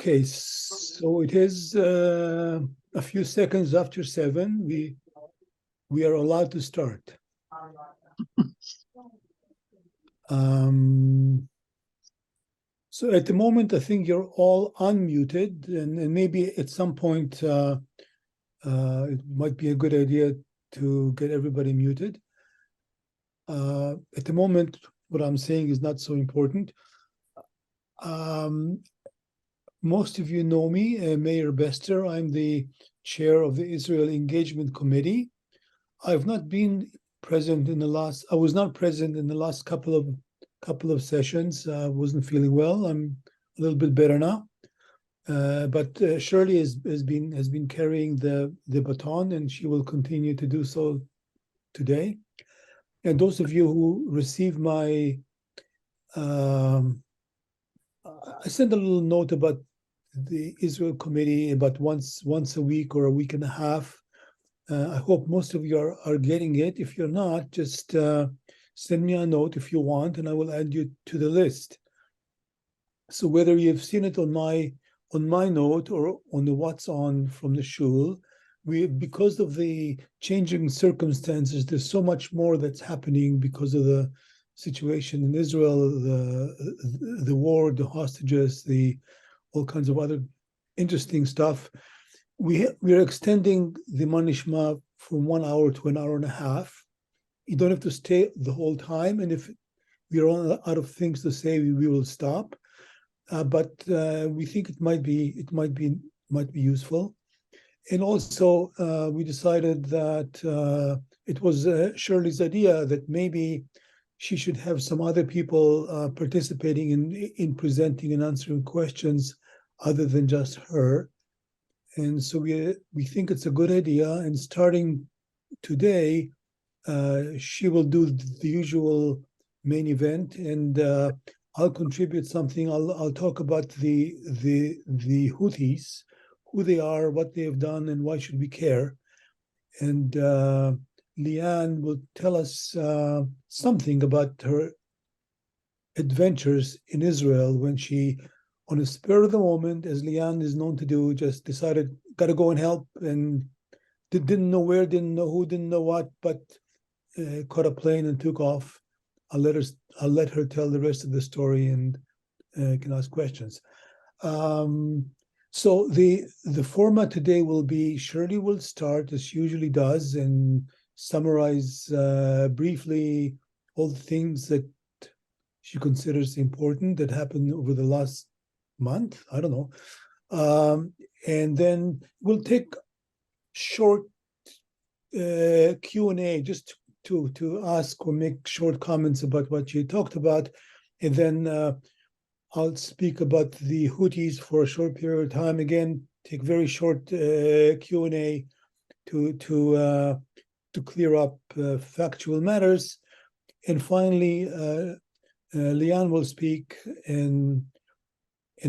Okay, so it is a few seconds after 7. We are allowed to start. So at the moment, I think you're all unmuted, and maybe at some point it might be a good idea to get everybody muted. At the moment, what I'm saying is not so important. Most of you know me, Meir Bester. I'm the chair of the Israel Engagement Committee. I've not been present in the last. I was not present in the last couple of sessions. I wasn't feeling well. I'm a little bit better now. But Shirley has been carrying the baton, and she will continue to do so today. And those of you who received my, I sent a little note about the Israel Committee about once a week or a week and a half. I hope most of you are getting it. If you're not, just send me a note if you want, and I will add you to the list. So whether you've seen it on my note or on the What's On from the shul, because of the changing circumstances, there's so much more that's happening because of the situation in Israel, the war, the hostages, all kinds of other interesting stuff. We are extending the Nishma from 1 hour to an hour and a half. You don't have to stay the whole time, and if we're all out of things to say, we will stop. But we think it might be useful. And also, we decided that it was Shirley's idea that maybe she should have some other people participating in presenting and answering questions other than just her. And so we think it's a good idea. And starting today, she will do the usual main event, and I'll contribute something. I'll talk about the Houthis, who they are, what they have done, and why should we care. And Leanne will tell us something about her adventures in Israel when she, on a spur of the moment, as Leanne is known to do, just decided, got to go and help, and didn't know where, didn't know who, didn't know what, but caught a plane and took off. I'll let her tell the rest of the story, and can ask questions. So the format today will be Shirley will start as she usually does and summarize briefly all the things that she considers important that happened over the last month. I don't know. And then we'll take short Q&A just to ask or make short comments about what you talked about. And then I'll speak about the Houthis for a short period of time. Again, take very short Q&A to clear up factual matters. And finally, Leanne will speak, and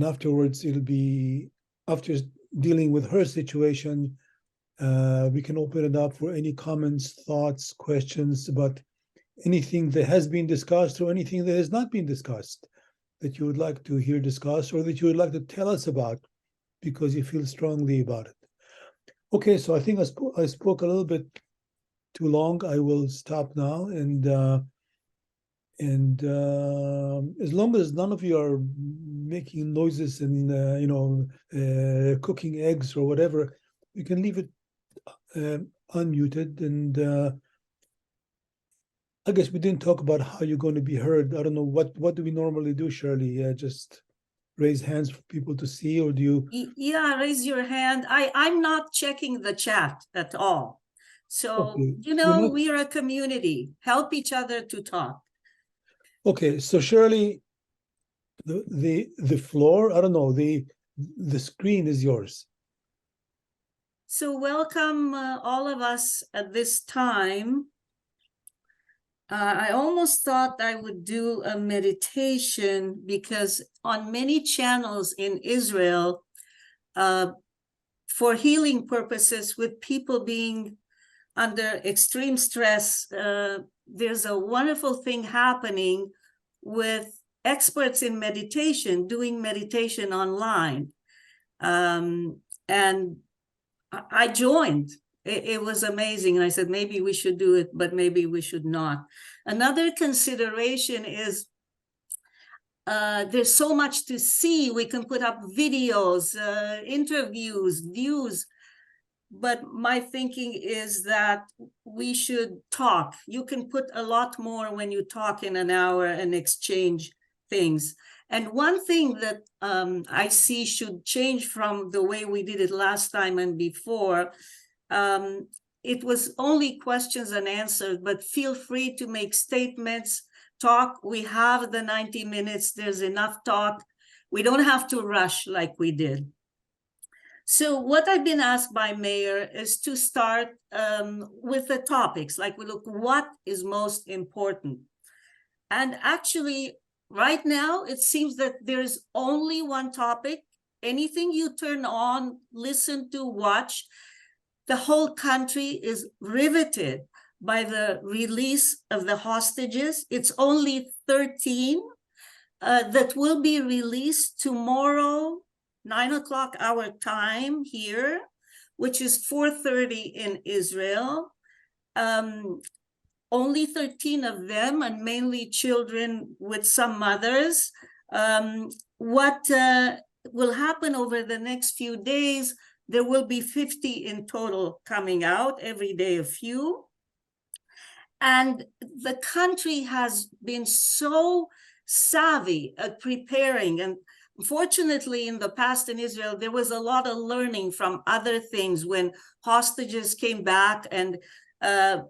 afterwards it'll be, after dealing with her situation, we can open it up for any comments, thoughts, questions about anything that has been discussed or anything that has not been discussed that you would like to hear discussed or that you would like to tell us about because you feel strongly about it. Okay, so I think I spoke a little bit too long. I will stop now, and as long as none of you are making noises and cooking eggs or whatever, you can leave it unmuted. And I guess we didn't talk about how you're going to be heard. I don't know, what do we normally do, Shirley? Just raise hands for people to see, or do you? Yeah, raise your hand. I'm not checking the chat at all. So, Okay. We are a community. Help each other to talk. Okay, so Shirley, the floor, I don't know, the screen is yours. So welcome all of us at this time. I almost thought I would do a meditation because on many channels in Israel, for healing purposes, with people being under extreme stress, there's a wonderful thing happening with experts in meditation, doing meditation online. And I joined. It was amazing. And I said, maybe we should do it, but maybe we should not. Another consideration is there's so much to see. We can put up videos, interviews, views. But my thinking is that we should talk. You can put a lot more when you talk in an hour and exchange things. And one thing that I see should change from the way we did it last time and before, it was only questions and answers, but feel free to make statements, talk. We have the 90 minutes, there's enough talk. We don't have to rush like we did. So what I've been asked by Meir is to start with the topics, like we look what is most important. And actually, right now, it seems that there's only one topic. Anything you turn on, listen to, watch, the whole country is riveted by the release of the hostages. It's only 13 that will be released tomorrow, 9 o'clock our time here, which is 4:30 in Israel. Only 13 of them, and mainly children with some mothers. What will happen over the next few days, there will be 50 in total coming out, every day a few. And the country has been so savvy at preparing, and fortunately, in the past in Israel, there was a lot of learning from other things when hostages came back and there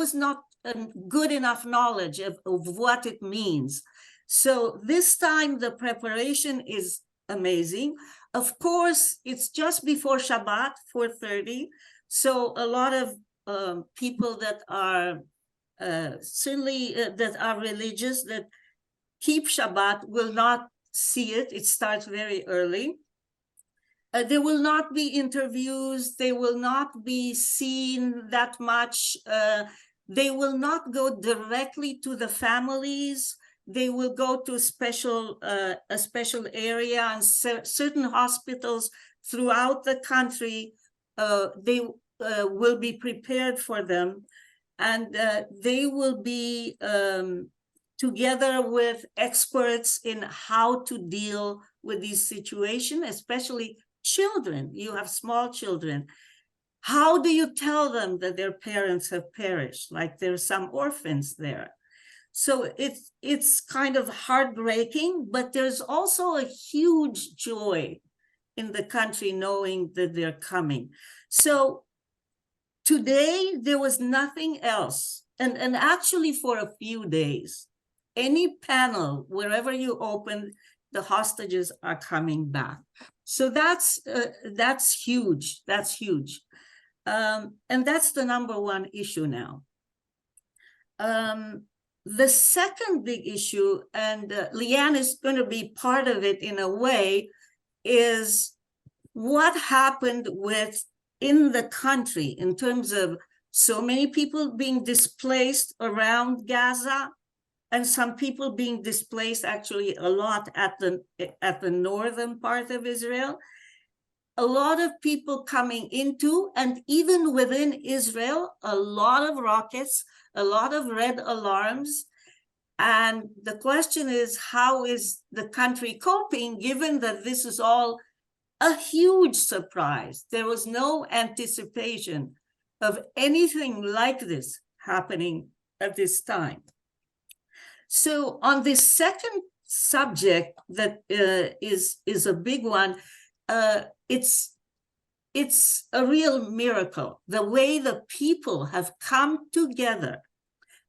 was not a good enough knowledge of what it means. So this time, the preparation is amazing. Of course, it's just before Shabbat, 4:30. So a lot of people that are certainly that are religious, that keep Shabbat, will not see it. It starts very early. There will not be interviews. They will not be seen that much. They will not go directly to the families. They will go to a special area, and certain hospitals throughout the country. They will be prepared for them, and they will be together with experts in how to deal with these situations, especially children. You have small children. How do you tell them that their parents have perished? Like there's some orphans there. So it's kind of heartbreaking, but there's also a huge joy in the country knowing that they're coming. So today there was nothing else. And actually for a few days, any panel, wherever you open, the hostages are coming back. So that's huge. That's huge. And that's the number one issue now. The second big issue, and Leanne is going to be part of it in a way, is what happened in the country in terms of so many people being displaced around Gaza, and some people being displaced actually a lot at the northern part of Israel. A lot of people coming into, and even within Israel, a lot of rockets, a lot of red alarms. And the question is, how is the country coping, given that this is all a huge surprise? There was no anticipation of anything like this happening at this time. So on this second subject that is a big one, it's a real miracle, the way the people have come together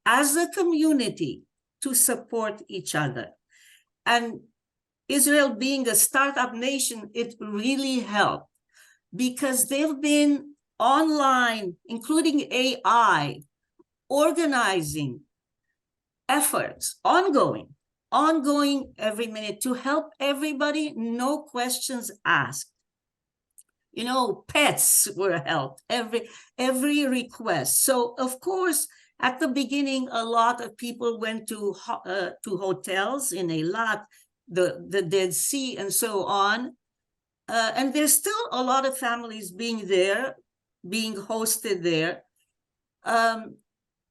as a community to support each other. And Israel being a startup nation, it really helped, because they've been online, including AI, organizing efforts, ongoing every minute to help everybody, no questions asked. You know, pets were helped, every request. So of course, at the beginning, a lot of people went to hotels in Eilat, the Dead Sea, and so on. And there's still a lot of families being there, being hosted there.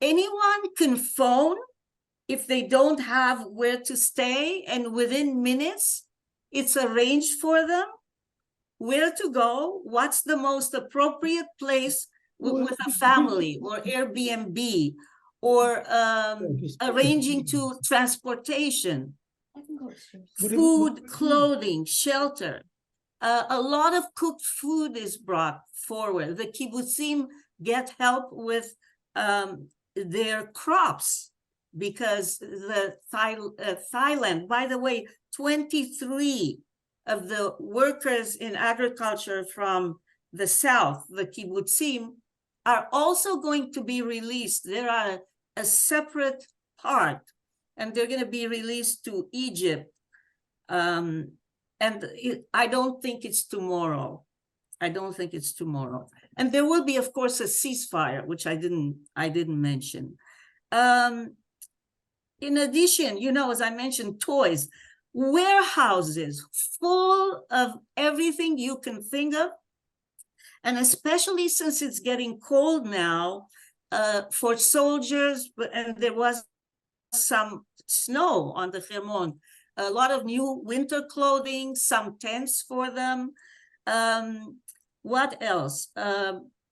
Anyone can phone if they don't have where to stay, and within minutes, it's arranged for them where to go, what's the most appropriate place with a family, or Airbnb, or arranging to transportation, food, clothing, shelter. A lot of cooked food is brought forward. The kibbutzim get help with their crops, because the Thailand, by the way, 23 of the workers in agriculture from the south, the kibbutzim, are also going to be released. They are a separate part, and they're going to be released to Egypt. I don't think it's tomorrow. I don't think it's tomorrow. And there will be, of course, a ceasefire, which I didn't mention. In addition, you know, as I mentioned, toys, warehouses full of everything you can think of. And especially since it's getting cold now, for soldiers, and there was some snow on the Hermon, a lot of new winter clothing, some tents for them. What else?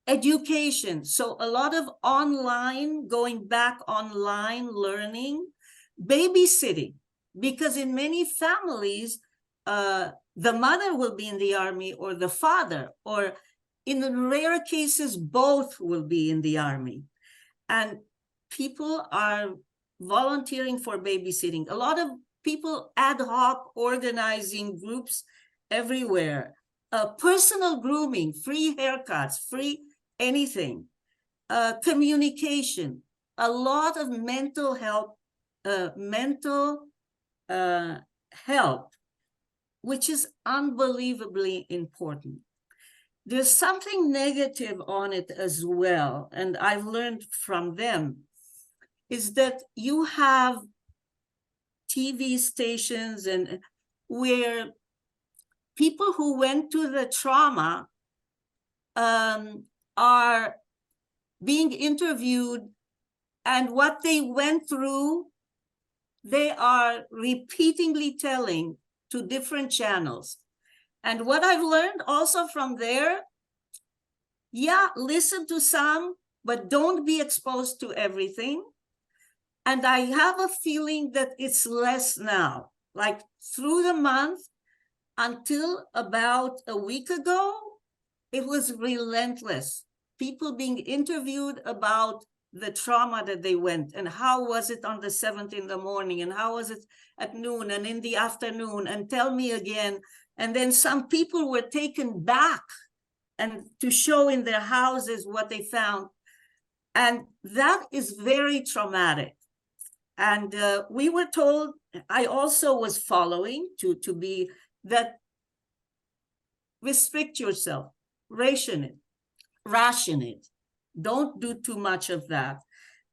Education. So a lot of online, going back online learning, babysitting, because in many families, the mother will be in the army, or the father, or in rare cases, both will be in the army. And people are volunteering for babysitting. A lot of people ad hoc organizing groups everywhere. Personal grooming, free haircuts, free anything. Communication, a lot of mental health, which is unbelievably important. There's something negative on it as well, and I've learned from them, is that you have TV stations and where people who went to the trauma are being interviewed, and what they went through, they are repeatedly telling to different channels. And what I've learned also from there, yeah, listen to some, but don't be exposed to everything. And I have a feeling that it's less now. Like through the month, until about a week ago, it was relentless. People being interviewed about the trauma that they went, and how was it on the 7th in the morning, and how was it at noon and in the afternoon, and tell me again. And then some people were taken back and to show in their houses what they found. And that is very traumatic. And we were told, I also was following to be that restrict yourself, ration it. Don't do too much of that.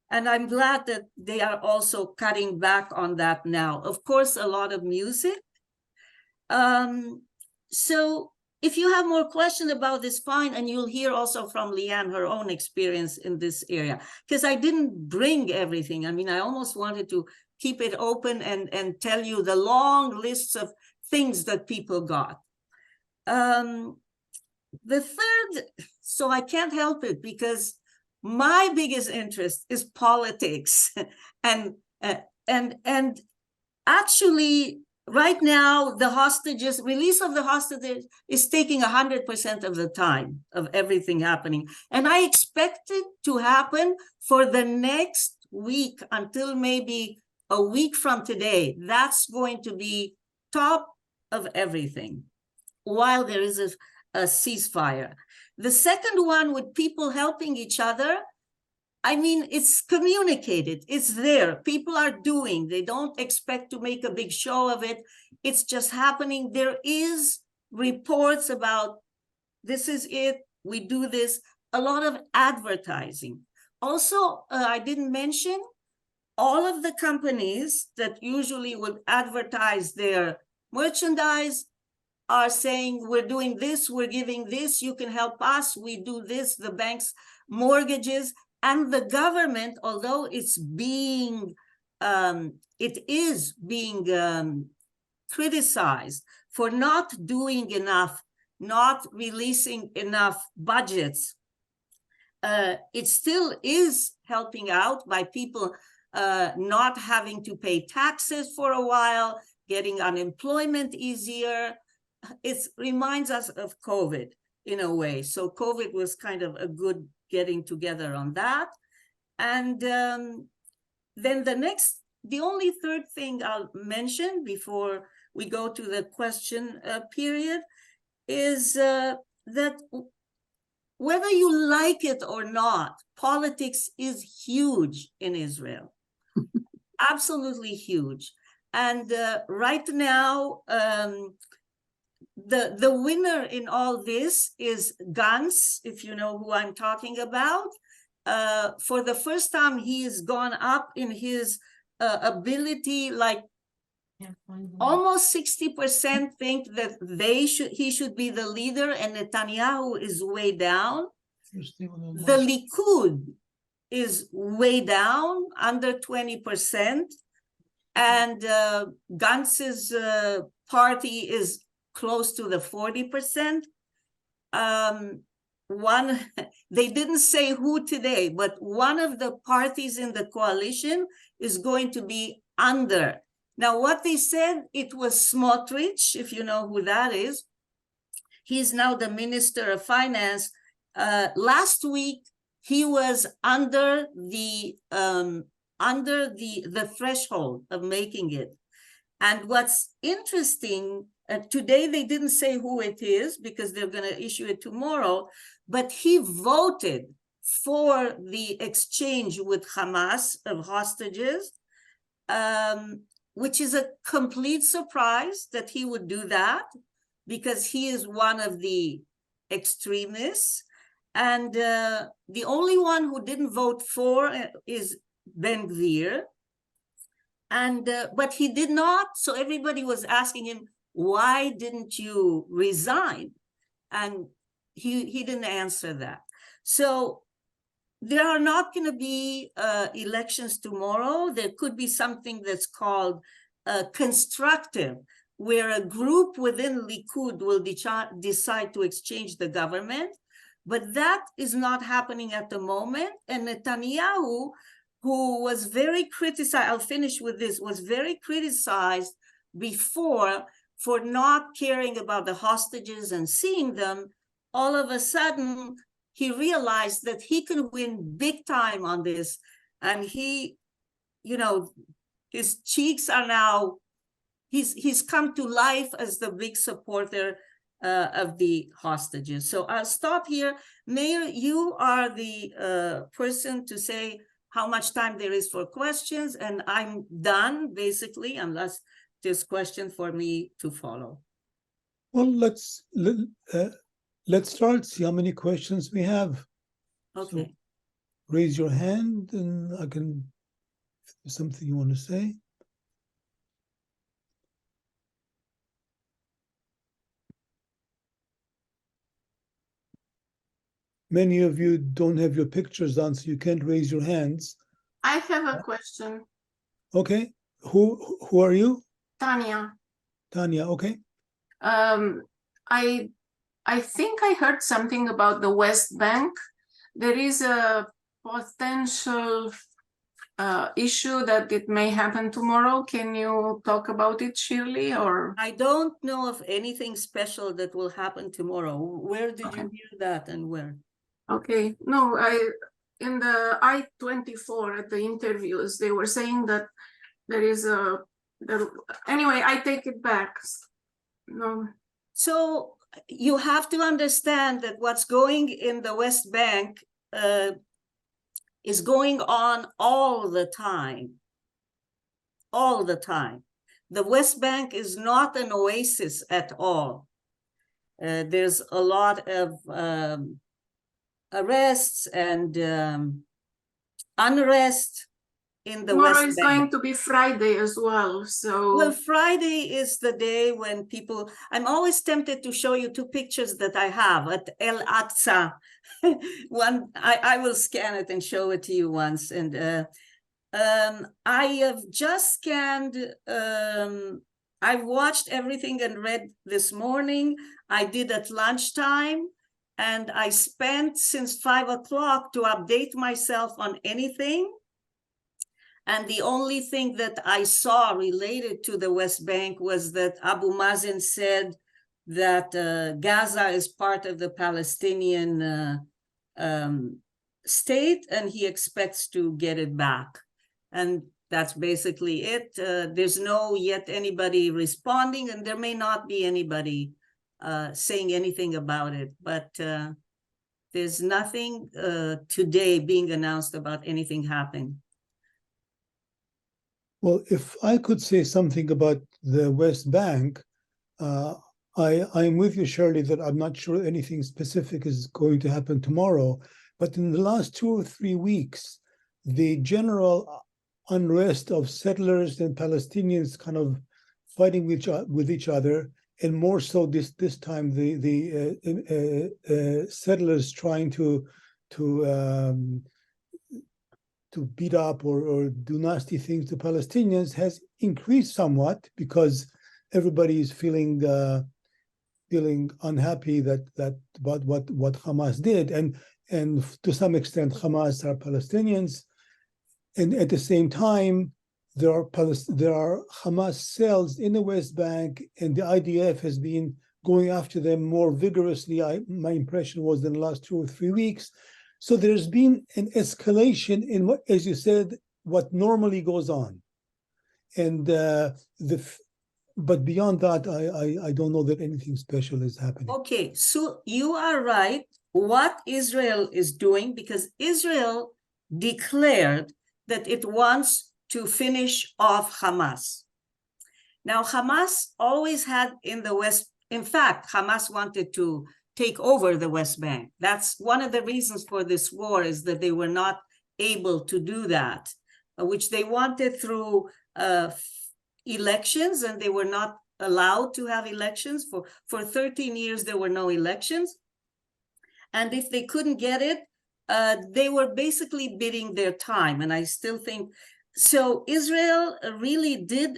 And I'm glad that they are also cutting back on that now. Of course, a lot of music. So if you have more questions about this, fine, and you'll hear also from Leanne her own experience in this area, because I didn't bring everything. I mean, I almost wanted to keep it open and tell you the long lists of things that people got. The third, so I can't help it, because my biggest interest is politics. and actually, right now, the hostages, release of the hostages is taking 100% of the time of everything happening. And I expect it to happen for the next week until maybe a week from today. That's going to be top of everything while there is a ceasefire. The second one, with people helping each other, I mean, it's communicated, it's there, people are doing, they don't expect to make a big show of it, it's just happening. There is reports about, this is it, we do this, a lot of advertising. Also, I didn't mention, all of the companies that usually would advertise their merchandise are saying, we're doing this, we're giving this, you can help us, we do this, the banks, mortgages, and the government, although it is being criticized for not doing enough, not releasing enough budgets, it still is helping out by people not having to pay taxes for a while, getting unemployment easier. It reminds us of COVID in a way. So COVID was kind of a good getting together on that. And then the only third thing I'll mention before we go to the question period is that whether you like it or not, politics is huge in Israel. Absolutely huge. And right now, the winner in all this is Gantz, if you know who I'm talking about. For the first time, he has gone up in his ability, like almost 60% think that he should be the leader, and Netanyahu is way down. The Likud is way down, under 20%, and Gantz's party is close to the 40%. They didn't say who today, but one of the parties in the coalition is going to be under. Now, what they said, it was Smotrich, if you know who that is. He's now the Minister of Finance. Last week, he was under the threshold of making it. And what's interesting, today they didn't say who it is because they're going to issue it tomorrow, but he voted for the exchange with Hamas of hostages, which is a complete surprise that he would do that because he is one of the extremists. And the only one who didn't vote for is Ben Gvir. And but he did not. So everybody was asking him, why didn't you resign? And he didn't answer that. So there are not going to be elections tomorrow. There could be something that's called constructive, where a group within Likud will decide to exchange the government. But that is not happening at the moment. And Netanyahu, who was very criticized, I'll finish with this, was very criticized before for not caring about the hostages and seeing them. All of a sudden, he realized that he can win big time on this. And he, his cheeks are now, he's come to life as the big supporter of the hostages. So I'll stop here. Meir, you are the person to say how much time there is for questions, and I'm done, basically, unless there's question for me to follow. Well, let's start, see how many questions we have. Okay. So raise your hand, and I can, if there's something you want to say. Many of you don't have your pictures on, so you can't raise your hands. I have a question. Okay. Who are you? Tanya. Tanya, okay. I think I heard something about the West Bank. There is a potential issue that it may happen tomorrow. Can you talk about it, Shirley? Or I don't know of anything special that will happen tomorrow. Where did you hear that, and where? Okay, no, in the I-24 at the interviews, they were saying that there is anyway, I take it back. No. So you have to understand that what's going in the West Bank is going on all the time. All the time. The West Bank is not an oasis at all. There's a lot of arrests and unrest in the Tomorrow West is Bank. going to be Friday as well, so. Well, Friday is the day when people, I'm always tempted to show you two pictures that I have at El Aqsa. One, I will scan it and show it to you once. And I have just scanned, I've watched everything and read this morning. I did at lunchtime, and I spent since 5 o'clock to update myself on anything. And the only thing that I saw related to the West Bank was that Abu Mazen said that Gaza is part of the Palestinian state, and he expects to get it back. And that's basically it. There's no yet anybody responding, and there may not be anybody saying anything about it. But there's nothing today being announced about anything happening. Well, if I could say something about the West Bank, I'm with you, Shirley, that I'm not sure anything specific is going to happen tomorrow. But in the last 2 or 3 weeks, the general unrest of settlers and Palestinians kind of fighting with each other, and more so this time the settlers trying to beat up or do nasty things to Palestinians has increased somewhat, because everybody is feeling unhappy that about what Hamas did, and to some extent Hamas are Palestinians, and at the same time there are Hamas cells in the West Bank, and the IDF has been going after them more vigorously. My impression was in the last 2 or 3 weeks. So there's been an escalation in what, as you said, what normally goes on, and but beyond that, I don't know that anything special is happening. Okay, so you are right. What Israel is doing, because Israel declared that it wants to finish off Hamas. Now, Hamas always had in the West, in fact, Hamas wanted to take over the West Bank. That's one of the reasons for this war, is that they were not able to do that, which they wanted through elections, and they were not allowed to have elections. For 13 years, there were no elections. And if they couldn't get it, they were basically bidding their time. And I still think, so Israel really did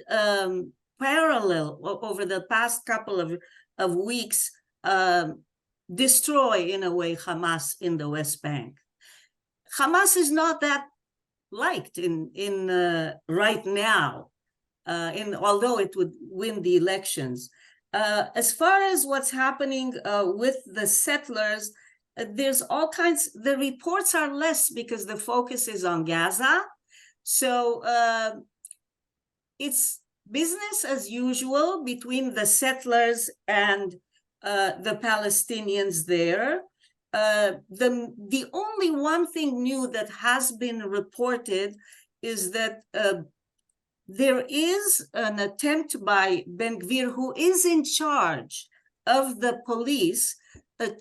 parallel over the past couple of weeks, destroy in a way Hamas in the West Bank. Hamas is not that liked in right now, although it would win the elections. As far as what's happening with the settlers, there's all kinds, the reports are less because the focus is on Gaza. So it's business as usual between the settlers and the Palestinians there. The only one thing new that has been reported is that there is an attempt by Ben Gvir, who is in charge of the police,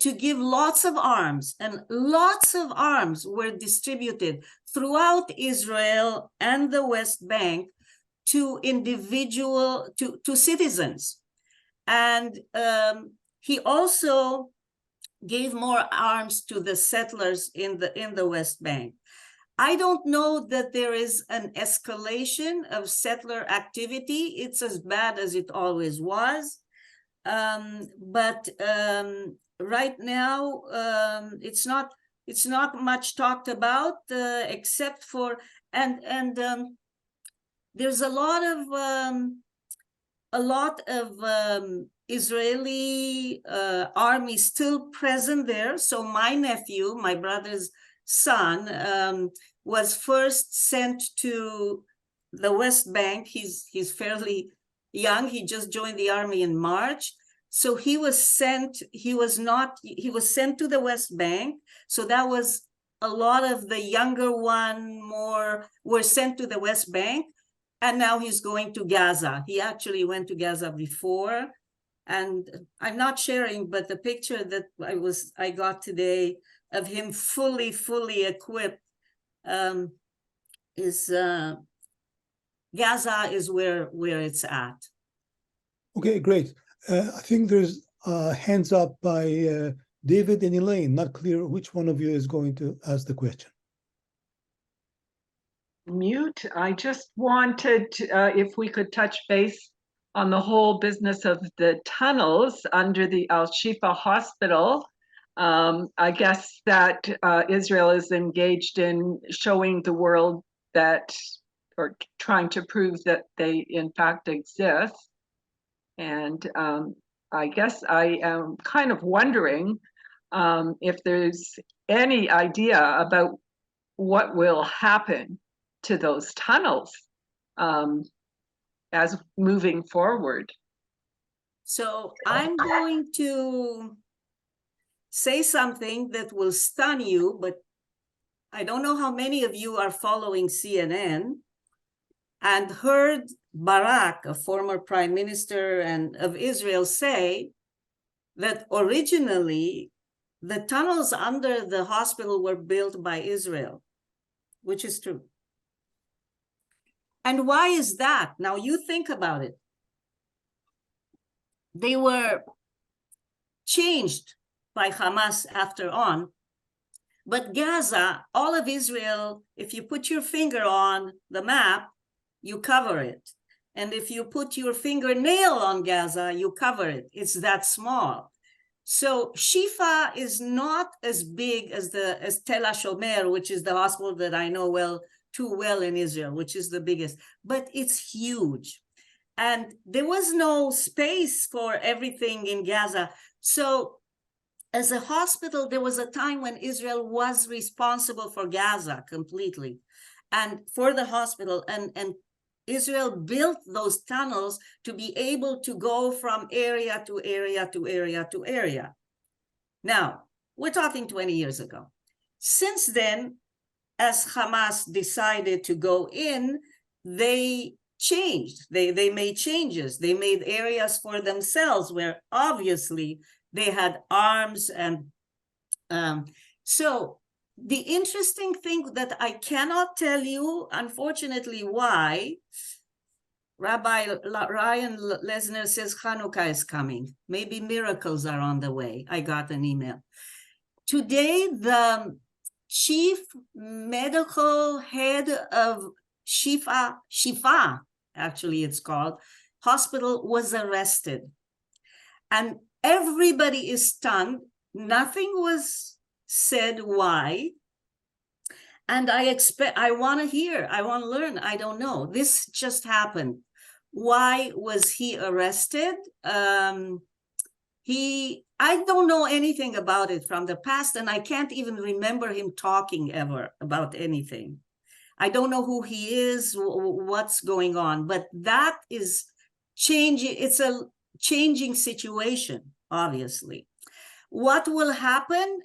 to give lots of arms, and lots of arms were distributed throughout Israel and the West Bank to to citizens. And he also gave more arms to the settlers in the West Bank. I don't know that there is an escalation of settler activity. It's as bad as it always was. But right now, it's not much talked about, except for, and there's a lot of Israeli army still present there. So my nephew, my brother's son, was first sent to the West Bank. He's fairly young. He just joined the army in March. So he was sent to the West Bank. So that was a lot of the younger more were sent to the West Bank. And now he's going to Gaza. He actually went to Gaza before. And I'm not sharing, but the picture that I got today of him fully equipped, Gaza is where it's at. Okay, great. I think there's hands up by David and Elaine. Not clear which one of you is going to ask the question. Mute. I just wanted if we could touch base on the whole business of the tunnels under the Al-Shifa hospital. I guess that Israel is engaged in showing the world that, or trying to prove that they in fact exist. And I guess I am kind of wondering if there's any idea about what will happen to those tunnels as moving forward. So I'm going to say something that will stun you, but I don't know how many of you are following CNN and heard Barak, a former prime minister of Israel, say that originally the tunnels under the hospital were built by Israel, which is true. And why is that? Now you think about it. They were changed by Hamas after on, but Gaza, all of Israel, if you put your finger on the map, you cover it. And if you put your fingernail on Gaza, you cover it. It's that small. So Shifa is not as big as Tel HaShomer, which is the hospital that I know too well in Israel, which is the biggest, but it's huge. And there was no space for everything in Gaza. So as a hospital, there was a time when Israel was responsible for Gaza completely and for the hospital, and Israel built those tunnels to be able to go from area to area to area to area. Now, we're talking 20 years ago. Since then, as Hamas decided to go in, they changed. They made changes. They made areas for themselves where obviously they had arms. And so the interesting thing that I cannot tell you, unfortunately, why, Rabbi Ryan Lesner says Hanukkah is coming. Maybe miracles are on the way. I got an email. Today, the chief medical head of Shifa, actually it's called, hospital was arrested. And everybody is stunned. Nothing was said why. And I want to hear, I want to learn. I don't know. This just happened. Why was he arrested? I don't know anything about it from the past, and I can't even remember him talking ever about anything. I don't know who he is, what's going on, but that is changing. It's a changing situation, obviously. What will happen?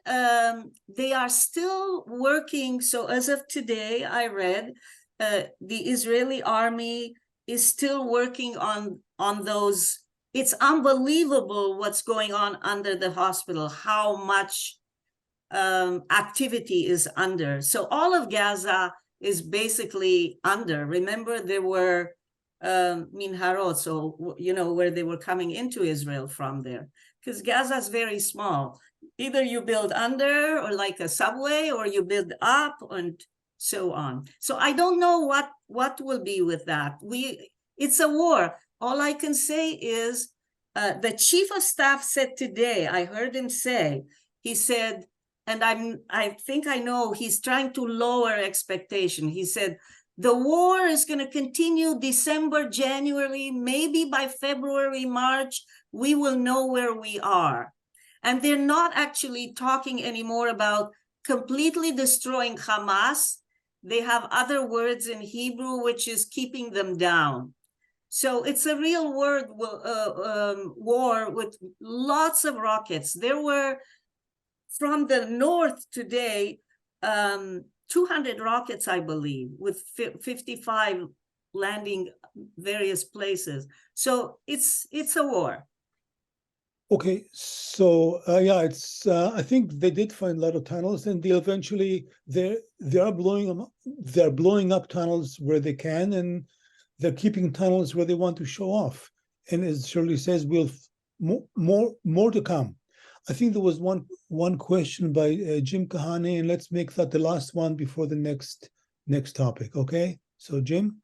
They are still working. So as of today, I read the Israeli army is still working on those. It's unbelievable what's going on under the hospital, how much activity is under. So all of Gaza is basically under. Remember, there were minharot, so, where they were coming into Israel from there. Because Gaza is very small. Either you build under, or like a subway, or you build up, and so on. So I don't know what will be with that. It's a war. All I can say is the chief of staff said today, I heard him say, he said, and I think I know he's trying to lower expectation. He said, the war is going to continue December, January, maybe by February, March, we will know where we are. And they're not actually talking anymore about completely destroying Hamas. They have other words in Hebrew, which is keeping them down. So it's a real war with lots of rockets. There were, from the north today, 200 rockets, I believe, with 55 landing various places. So it's a war. Okay, so yeah, it's I think they did find a lot of tunnels, and they'll eventually they're blowing up tunnels where they can, and they're keeping tunnels where they want to show off. And as Shirley says, more to come. I think there was one question by Jim Kahane, and let's make that the last one before the next topic. Okay, so Jim.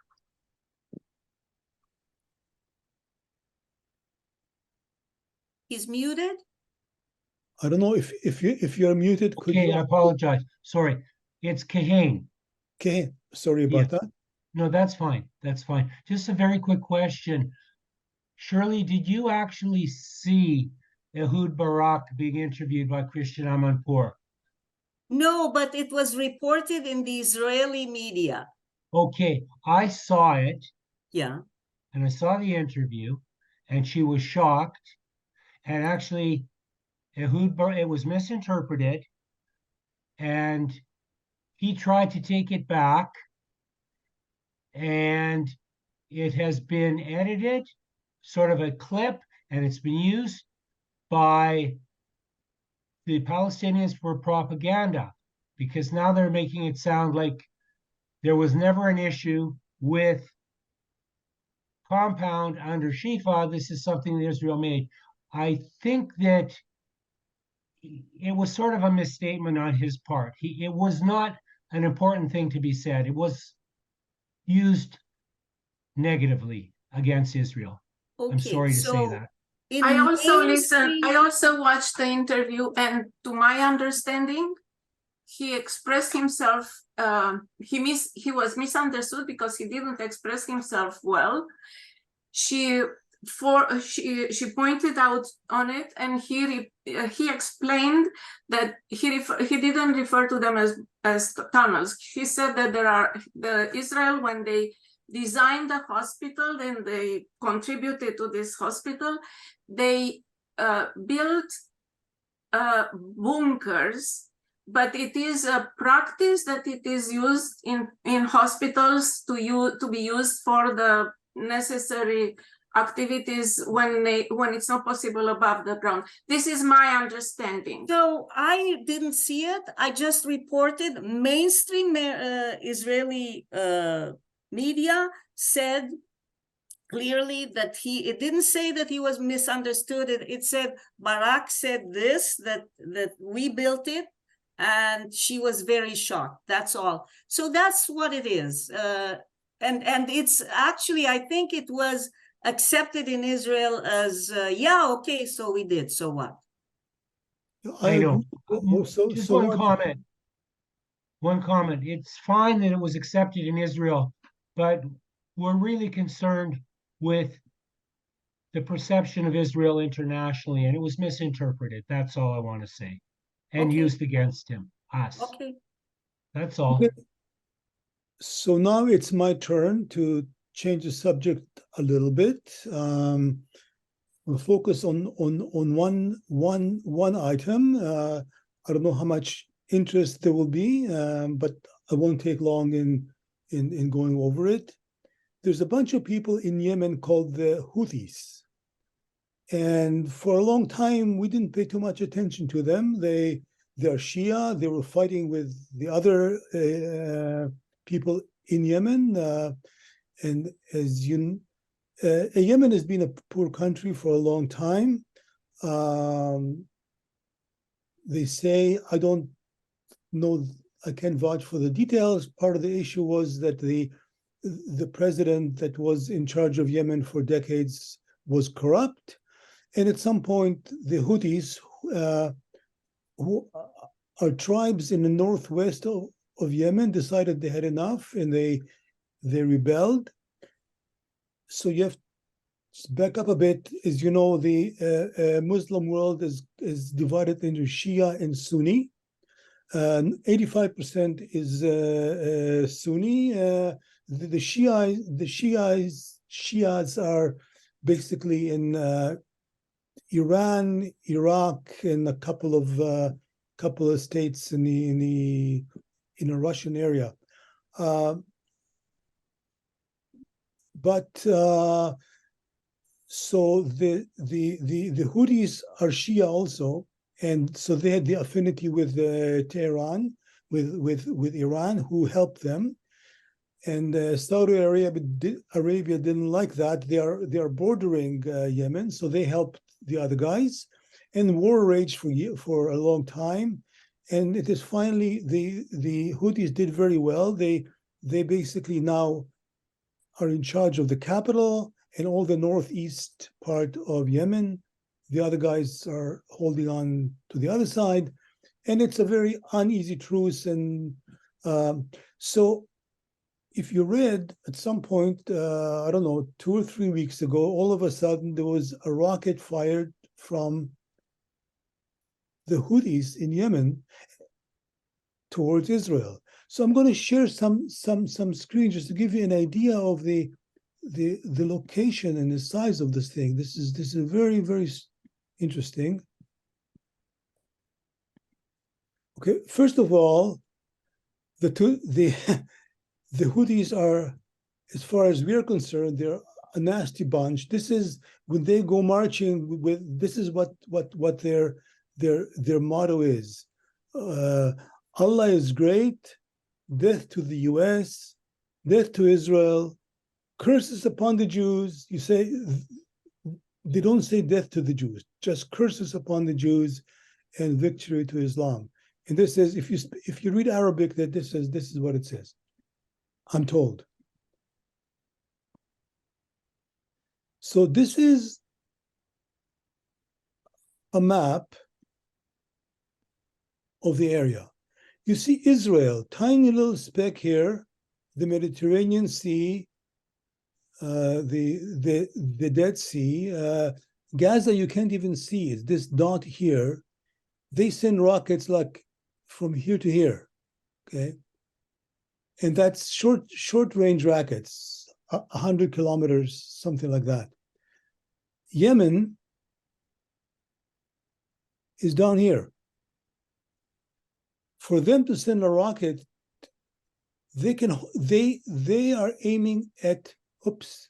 He's muted. I don't know if you're muted. Could Okay, you? I apologize. Sorry. It's Kahane. Okay, sorry about Yes. that. No, that's fine. That's fine. Just a very quick question. Shirley, did you actually see Ehud Barak being interviewed by Christian Amanpour? No, but it was reported in the Israeli media. Okay, I saw it Yeah. and I saw the interview and she was shocked. And actually, Ehud Barak, it was misinterpreted and he tried to take it back and it has been edited, sort of a clip, and it's been used by the Palestinians for propaganda because now they're making it sound like there was never an issue with compound under Shifa. This is something that Israel made. I think that it was sort of a misstatement on his part. It was not an important thing to be said. It was used negatively against Israel. I'm Okay. sorry to say So that. in I also listened, I mainstream- also watched the interview, and to my understanding, he expressed himself, he was misunderstood because he didn't express himself well. She pointed out on it, and he explained that he didn't refer to them as tunnels. He said that the Israel, when they designed the hospital, then they contributed to this hospital, they built bunkers, but it is a practice that it is used in hospitals to be used for the necessary activities when it's not possible above the ground. This is my understanding. So I didn't see it. I just reported mainstream Israeli media said clearly that it didn't say that he was misunderstood. It said Barak said this, that we built it, and she was very shocked. That's all. So that's what it is. And it's actually, I think it was accepted in Israel as, yeah, okay, so we did, so what? I know. So, Just so one what- comment. One comment. It's fine that it was accepted in Israel, but we're really concerned with the perception of Israel internationally, and it was misinterpreted. That's all I want to say. And Okay. used against him, us. Okay. That's all. Okay. So now it's my turn to change the subject a little bit. We'll focus on one item. I don't know how much interest there will be, but I won't take long in going over it. There's a bunch of people in Yemen called the Houthis. And for a long time, we didn't pay too much attention to them. They're Shia. They were fighting with the other people in Yemen. And as Yemen has been a poor country for a long time. They say, I don't know, I can't vouch for the details. Part of the issue was that the president that was in charge of Yemen for decades was corrupt. And at some point, the Houthis, who are tribes in the northwest of Yemen, decided they had enough and they rebelled. So you have to back up a bit. As you know, the Muslim world is divided into Shia and Sunni. 85% is Sunni. The Shias are basically in Iran, Iraq, and a couple of states in the Russian area. But So the Houthis are Shia also, and so they had the affinity with Tehran, with Iran, who helped them. And Saudi Arabia didn't like that. They are bordering Yemen, so they helped the other guys, and war raged for a long time. And it is finally the Houthis did very well. They basically now are in charge of the capital and all the northeast part of Yemen. The other guys are holding on to the other side, and it's a very uneasy truce. And so if you read at some point, I don't know, 2 or 3 weeks ago, all of a sudden there was a rocket fired from the Houthis in Yemen towards Israel. So I'm going to share some screens just to give you an idea of the location and the size of this thing. This is very, very interesting. Okay, first of all, the Houthis are, as far as we're concerned, they're a nasty bunch. This is when they go marching with. This is what their motto is. Allah is great. Death to the U.S. Death to Israel. Curses upon the Jews. You say they don't say death to the Jews, just curses upon the Jews, and victory to Islam. And this is if you read Arabic, that this is what it says. I'm told. So this is a map of the area. You see Israel, tiny little speck here, the Mediterranean Sea, the Dead Sea. Gaza, you can't even see it. This dot here, they send rockets like from here to here, okay? And that's short range rockets, 100 kilometers, something like that. Yemen is down here. For them to send a rocket, they are aiming at, oops.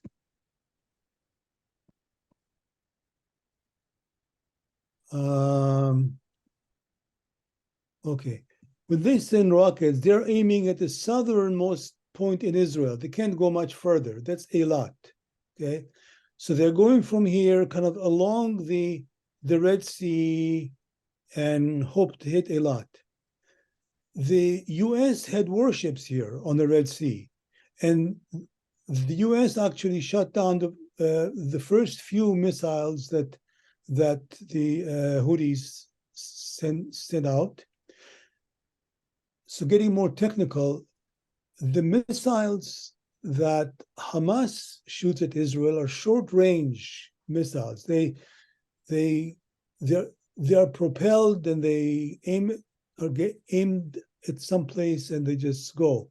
Okay. When they send rockets, they're aiming at the southernmost point in Israel. They can't go much further. That's Eilat. Okay. So they're going from here kind of along the Red Sea and hope to hit Eilat. The US had warships here on the Red Sea, and the US actually shut down the first few missiles that the Houthis sent out. So getting more technical, the missiles that Hamas shoots at Israel are short-range missiles. They're propelled and they get aimed at some place and they just go.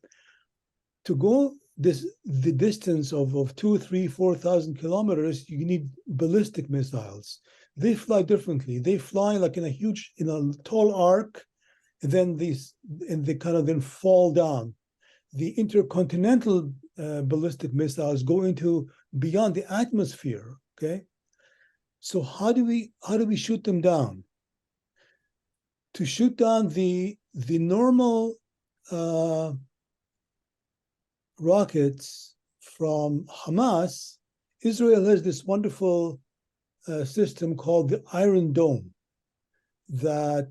To go the distance of 2,000, 3,000, 4,000 kilometers, you need ballistic missiles. They fly differently. They fly like in a tall arc, and then they kind of then fall down. The intercontinental ballistic missiles go into beyond the atmosphere. Okay, so how do we shoot them down? To shoot down the normal rockets from Hamas, Israel has this wonderful system called the Iron Dome that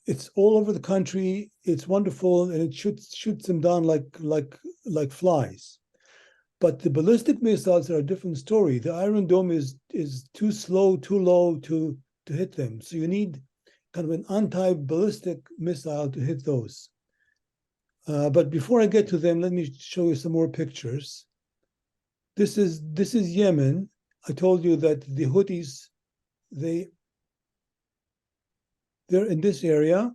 it's all over the country. It's wonderful, and it shoots them down like flies. But the ballistic missiles are a different story. The Iron Dome is too slow, too low to hit them. So you need kind of an anti-ballistic missile to hit those. But before I get to them, let me show you some more pictures. This is Yemen. I told you that the Houthis, they're in this area.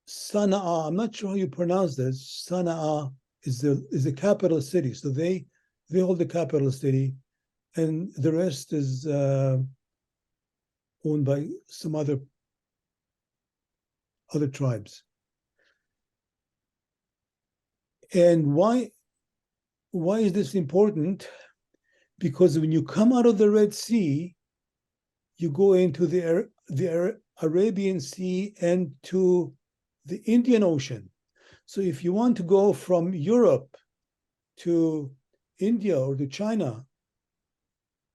Sana'a, I'm not sure how you pronounce this. Sana'a is the capital city. So they hold the capital city, and the rest is owned by some other tribes. And why is this important? because when you come out of the Red Sea, you go into the Arabian Sea and to the Indian Ocean. So if you want to go from Europe to India or to China,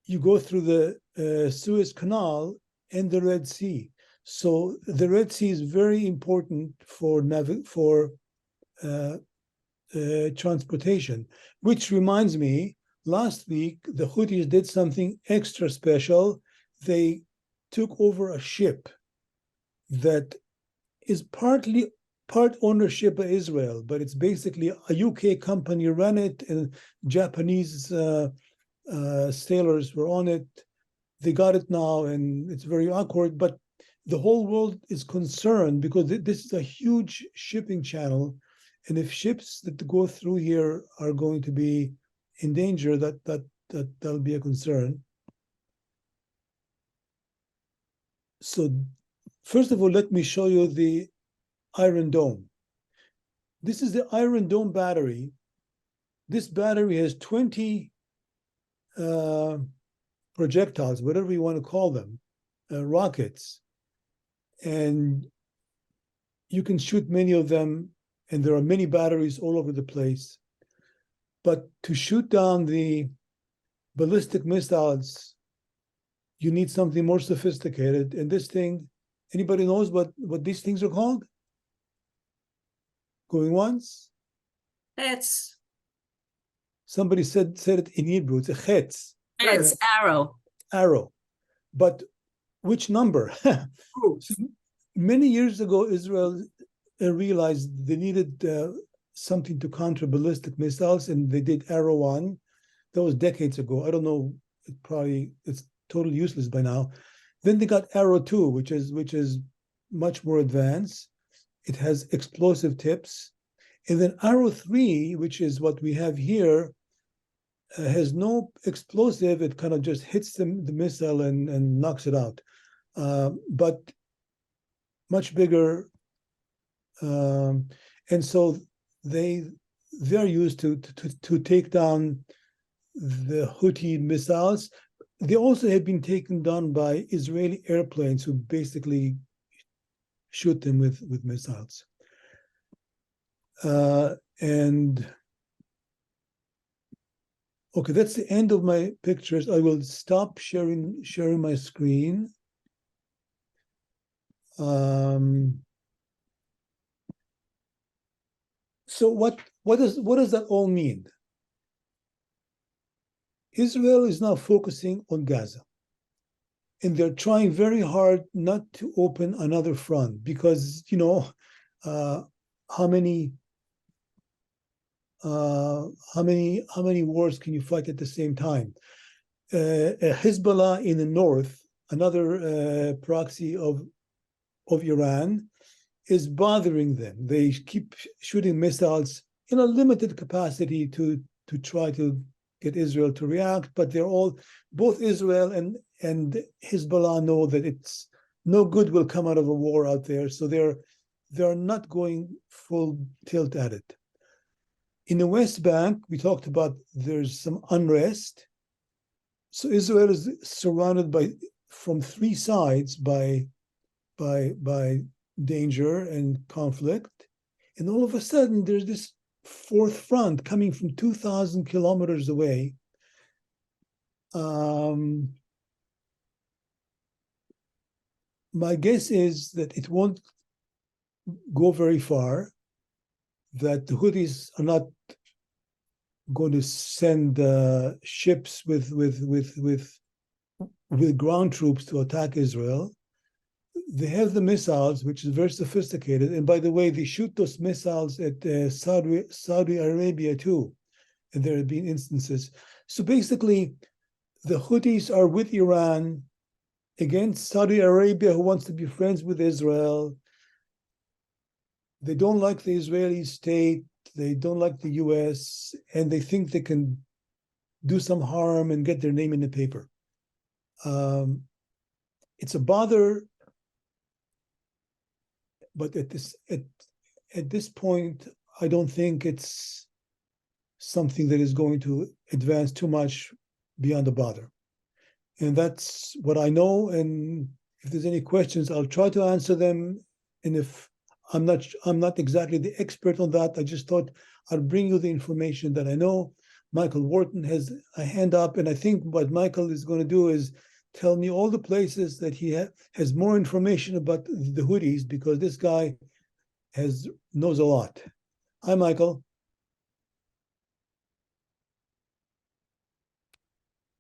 you go through the Suez Canal and the Red Sea. So the Red Sea is very important for transportation, which reminds me, last week, the Houthis did something extra special. They took over a ship that is part ownership of Israel, but it's basically a UK company ran it, and Japanese sailors were on it. They got it now, and it's very awkward, but the whole world is concerned because this is a huge shipping channel, and if ships that go through here are going to be in danger, that'll be a concern. So first of all, let me show you the Iron Dome. This is the Iron Dome battery. This battery has 20 projectiles, whatever you want to call them, rockets. And you can shoot many of them, and there are many batteries all over the place. But to shoot down the ballistic missiles, you need something more sophisticated. And this thing, anybody knows what these things are called? Going once? It's Somebody said it in Hebrew. It's a chetz. it's arrow. Arrow. But which number? So many years ago, Israel realized they needed something to counter ballistic missiles, and they did Arrow 1. That was decades ago. I don't know. It's totally useless by now. Then they got Arrow 2, which is much more advanced. It has explosive tips. And then Arrow 3, which is what we have here, has no explosive. It kind of just hits the missile and knocks it out. But much bigger. And so they're used to take down the Houthi missiles. They also have been taken down by Israeli airplanes who basically shoot them with missiles. And okay, that's the end of my pictures. I will stop sharing my screen. So what does that all mean? Israel is now focusing on Gaza, and they're trying very hard not to open another front because how many wars can you fight at the same time? Hezbollah in the north, another proxy of Iran, is bothering them. They keep shooting missiles in a limited capacity to try to get Israel to react, but both Israel and Hezbollah know that it's no good will come out of a war out there, so they're not going full tilt at it. In the West Bank, we talked about there's some unrest. So Israel is surrounded from three sides by danger and conflict. And all of a sudden, there's this fourth front coming from 2,000 kilometers away. My guess is that it won't go very far, that the Houthis are not going to send ships with ground troops to attack Israel. They have the missiles, which is very sophisticated. And by the way, they shoot those missiles at Saudi Arabia too. And there have been instances. So basically, the Houthis are with Iran against Saudi Arabia, who wants to be friends with Israel. They don't like the Israeli state. They don't like the US. And they think they can do some harm and get their name in the paper. It's a bother. But at this point, I don't think it's something that is going to advance too much beyond a bother. And that's what I know. And if there's any questions, I'll try to answer them. And if I'm not exactly the expert on that, I just thought I'll bring you the information that I know. Michael Wharton has a hand up, and I think what Michael is going to do is tell me all the places that he has more information about the Houthis, because this guy knows a lot. Hi, Michael.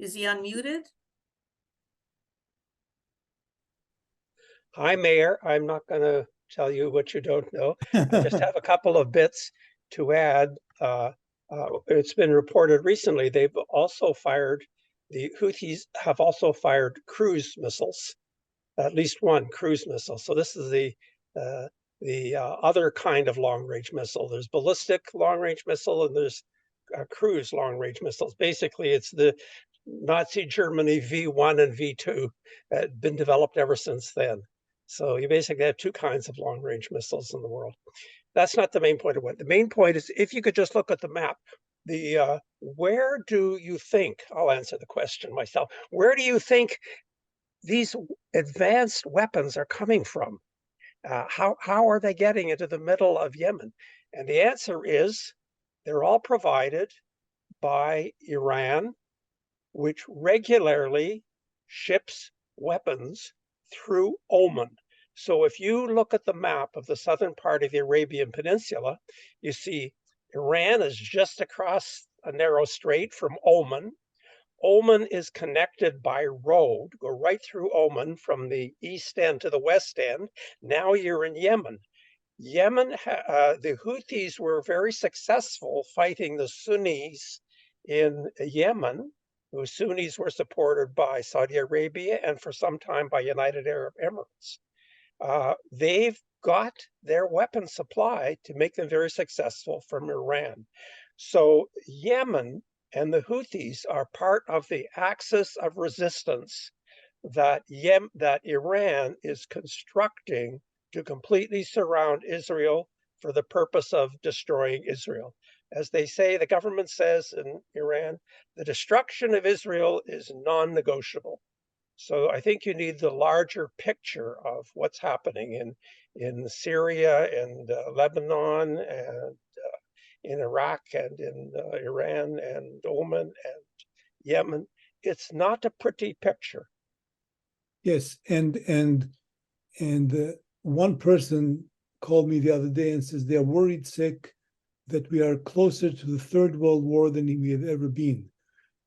Is he unmuted? Hi, Meir. I'm not going to tell you what you don't know. I just have a couple of bits to add. It's been reported recently the Houthis have also fired cruise missiles, at least one cruise missile. So this is the other kind of long-range missile. There's ballistic long-range missile and there's cruise long-range missiles. Basically, it's the Nazi Germany V1 and V2 had been developed ever since then. So you basically have two kinds of long-range missiles in the world. That's not the main point of it. The main point is, if you could just look at the map, where do you think, I'll answer the question myself, where do you think these advanced weapons are coming from? How are they getting into the middle of Yemen? And the answer is, they're all provided by Iran, which regularly ships weapons through Oman. So if you look at the map of the southern part of the Arabian Peninsula, you see Iran is just across a narrow strait from Oman. Oman is connected by road, go right through Oman from the east end to the west end. Now you're in Yemen. The Houthis were very successful fighting the Sunnis in Yemen. The Sunnis were supported by Saudi Arabia and for some time by United Arab Emirates. They've got their weapon supply to make them very successful from Iran. So Yemen and the Houthis are part of the axis of resistance that Iran is constructing to completely surround Israel for the purpose of destroying Israel. As they say, the government says in Iran, the destruction of Israel is non-negotiable. So I think you need the larger picture of what's happening in Syria and Lebanon and in Iraq and in Iran and Oman and Yemen. It's not a pretty picture. Yes, and one person called me the other day and says they're worried sick that we are closer to the Third World War than we have ever been.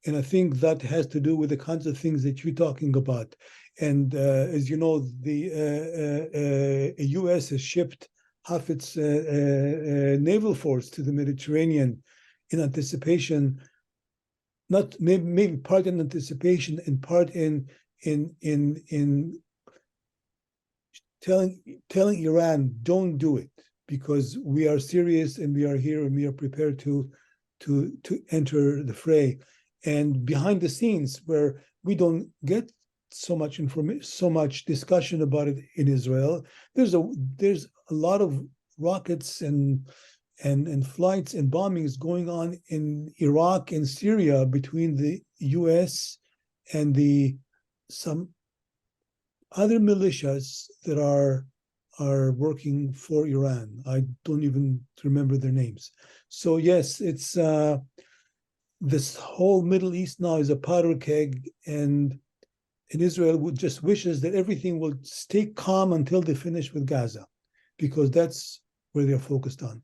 And I think that has to do with the kinds of things that you're talking about. And as you know, the U.S. has shipped half its naval force to the Mediterranean in anticipation, not maybe part in anticipation and part in telling Iran, don't do it, because we are serious and we are here and we are prepared to enter the fray. And behind the scenes, where we don't get so much information, so much discussion about it in Israel, there's a lot of rockets and flights and bombings going on in Iraq and Syria between the U.S. and some other militias that are working for Iran. I don't even remember their names. So yes, it's this whole Middle East now is a powder keg, and Israel just wishes that everything will stay calm until they finish with Gaza, because that's where they're focused on.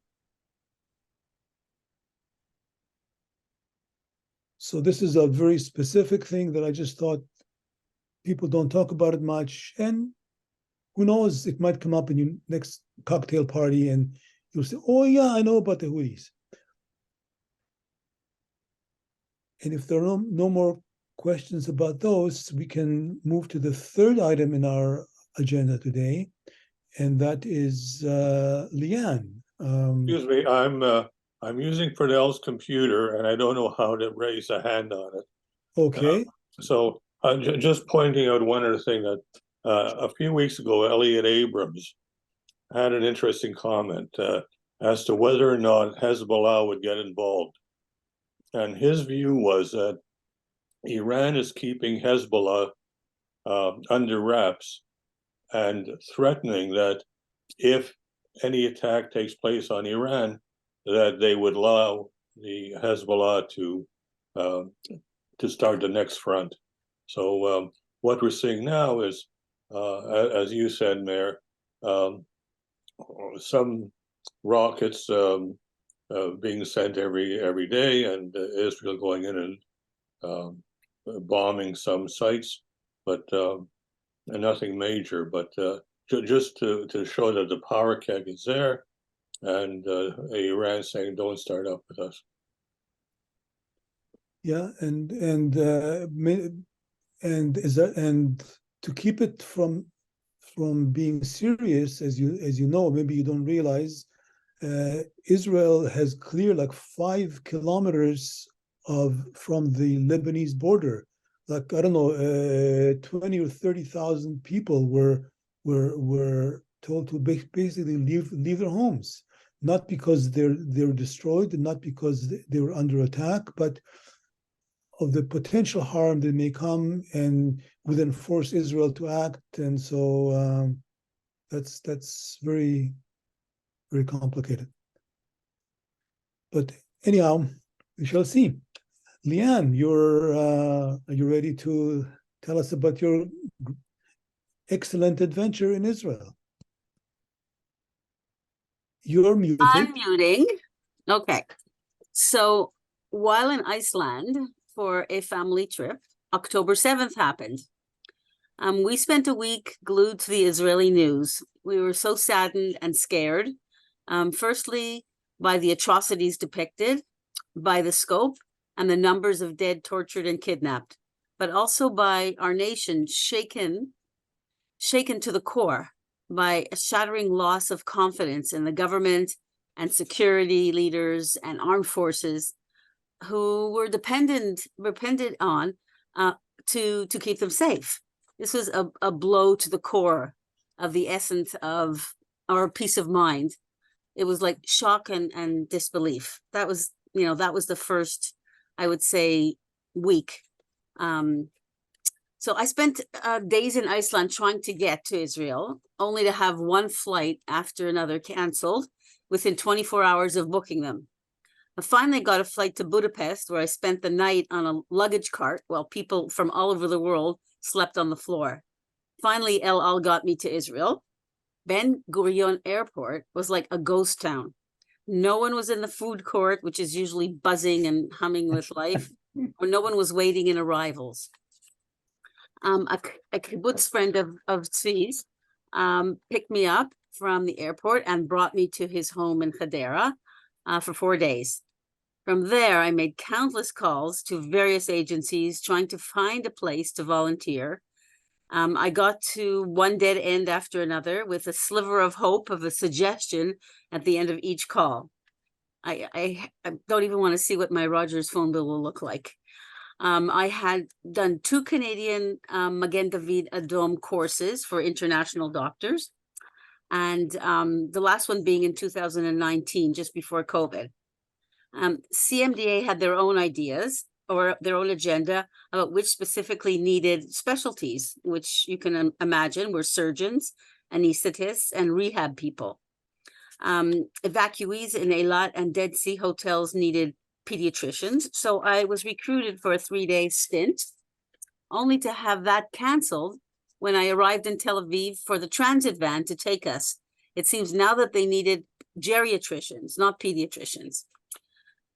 So this is a very specific thing that I just thought people don't talk about it much, and who knows, it might come up in your next cocktail party and you'll say, oh yeah, I know about the Houthis. And if there are no more questions about those, we can move to the third item in our agenda today, and that is Leanne. Excuse me, I'm using Pernell's computer and I don't know how to raise a hand on it. Okay. So just pointing out one other thing, that a few weeks ago, Elliot Abrams had an interesting comment as to whether or not Hezbollah would get involved. And his view was that Iran is keeping Hezbollah under wraps and threatening that if any attack takes place on Iran, that they would allow the Hezbollah to start the next front. So what we're seeing now is, as you said, Meir, some rockets being sent every day, and Israel going in and bombing some sites, but nothing major. But just to show that the power keg is there, and Iran saying, "Don't start up with us." Yeah, and to keep it from being serious, as you know, maybe you don't realize, Israel has cleared like 5 kilometers from the Lebanese border. Like, I don't know, 20 or 30,000 people were told to basically leave their homes, not because they're destroyed, and not because they were under attack, but of the potential harm that may come and would then force Israel to act. And so that's very, very complicated. But anyhow, we shall see. Leanne, are you ready to tell us about your excellent adventure in Israel? You're muted. I'm muting. Okay. So while in Iceland for a family trip, October 7th happened. We spent a week glued to the Israeli news. We were so saddened and scared. Firstly, by the atrocities depicted, by the scope and the numbers of dead, tortured, and kidnapped, but also by our nation shaken to the core by a shattering loss of confidence in the government and security leaders and armed forces who were dependent on to keep them safe. This was a blow to the core of the essence of our peace of mind. It was like shock and disbelief. That was the first, I would say, week. So I spent days in Iceland trying to get to Israel, only to have one flight after another canceled within 24 hours of booking them. I finally got a flight to Budapest, where I spent the night on a luggage cart while people from all over the world slept on the floor. Finally, El Al got me to Israel. Ben Gurion Airport was like a ghost town. No one was in the food court, which is usually buzzing and humming with life, or no one was waiting in arrivals. A kibbutz friend of Tzvi's picked me up from the airport and brought me to his home in Hadera for 4 days. From there, I made countless calls to various agencies trying to find a place to volunteer. I got to one dead end after another with a sliver of hope of a suggestion at the end of each call. I don't even want to see what my Rogers phone bill will look like. I had done 2 Canadian Magen David Adom courses for international doctors, and the last one being in 2019, just before COVID. CMDA had their own ideas or their own agenda about which specifically needed specialties, which you can imagine were surgeons, anesthetists, and rehab people. Evacuees in Eilat and Dead Sea hotels needed pediatricians. So I was recruited for a 3-day stint, only to have that canceled when I arrived in Tel Aviv for the transit van to take us. It seems now that they needed geriatricians, not pediatricians.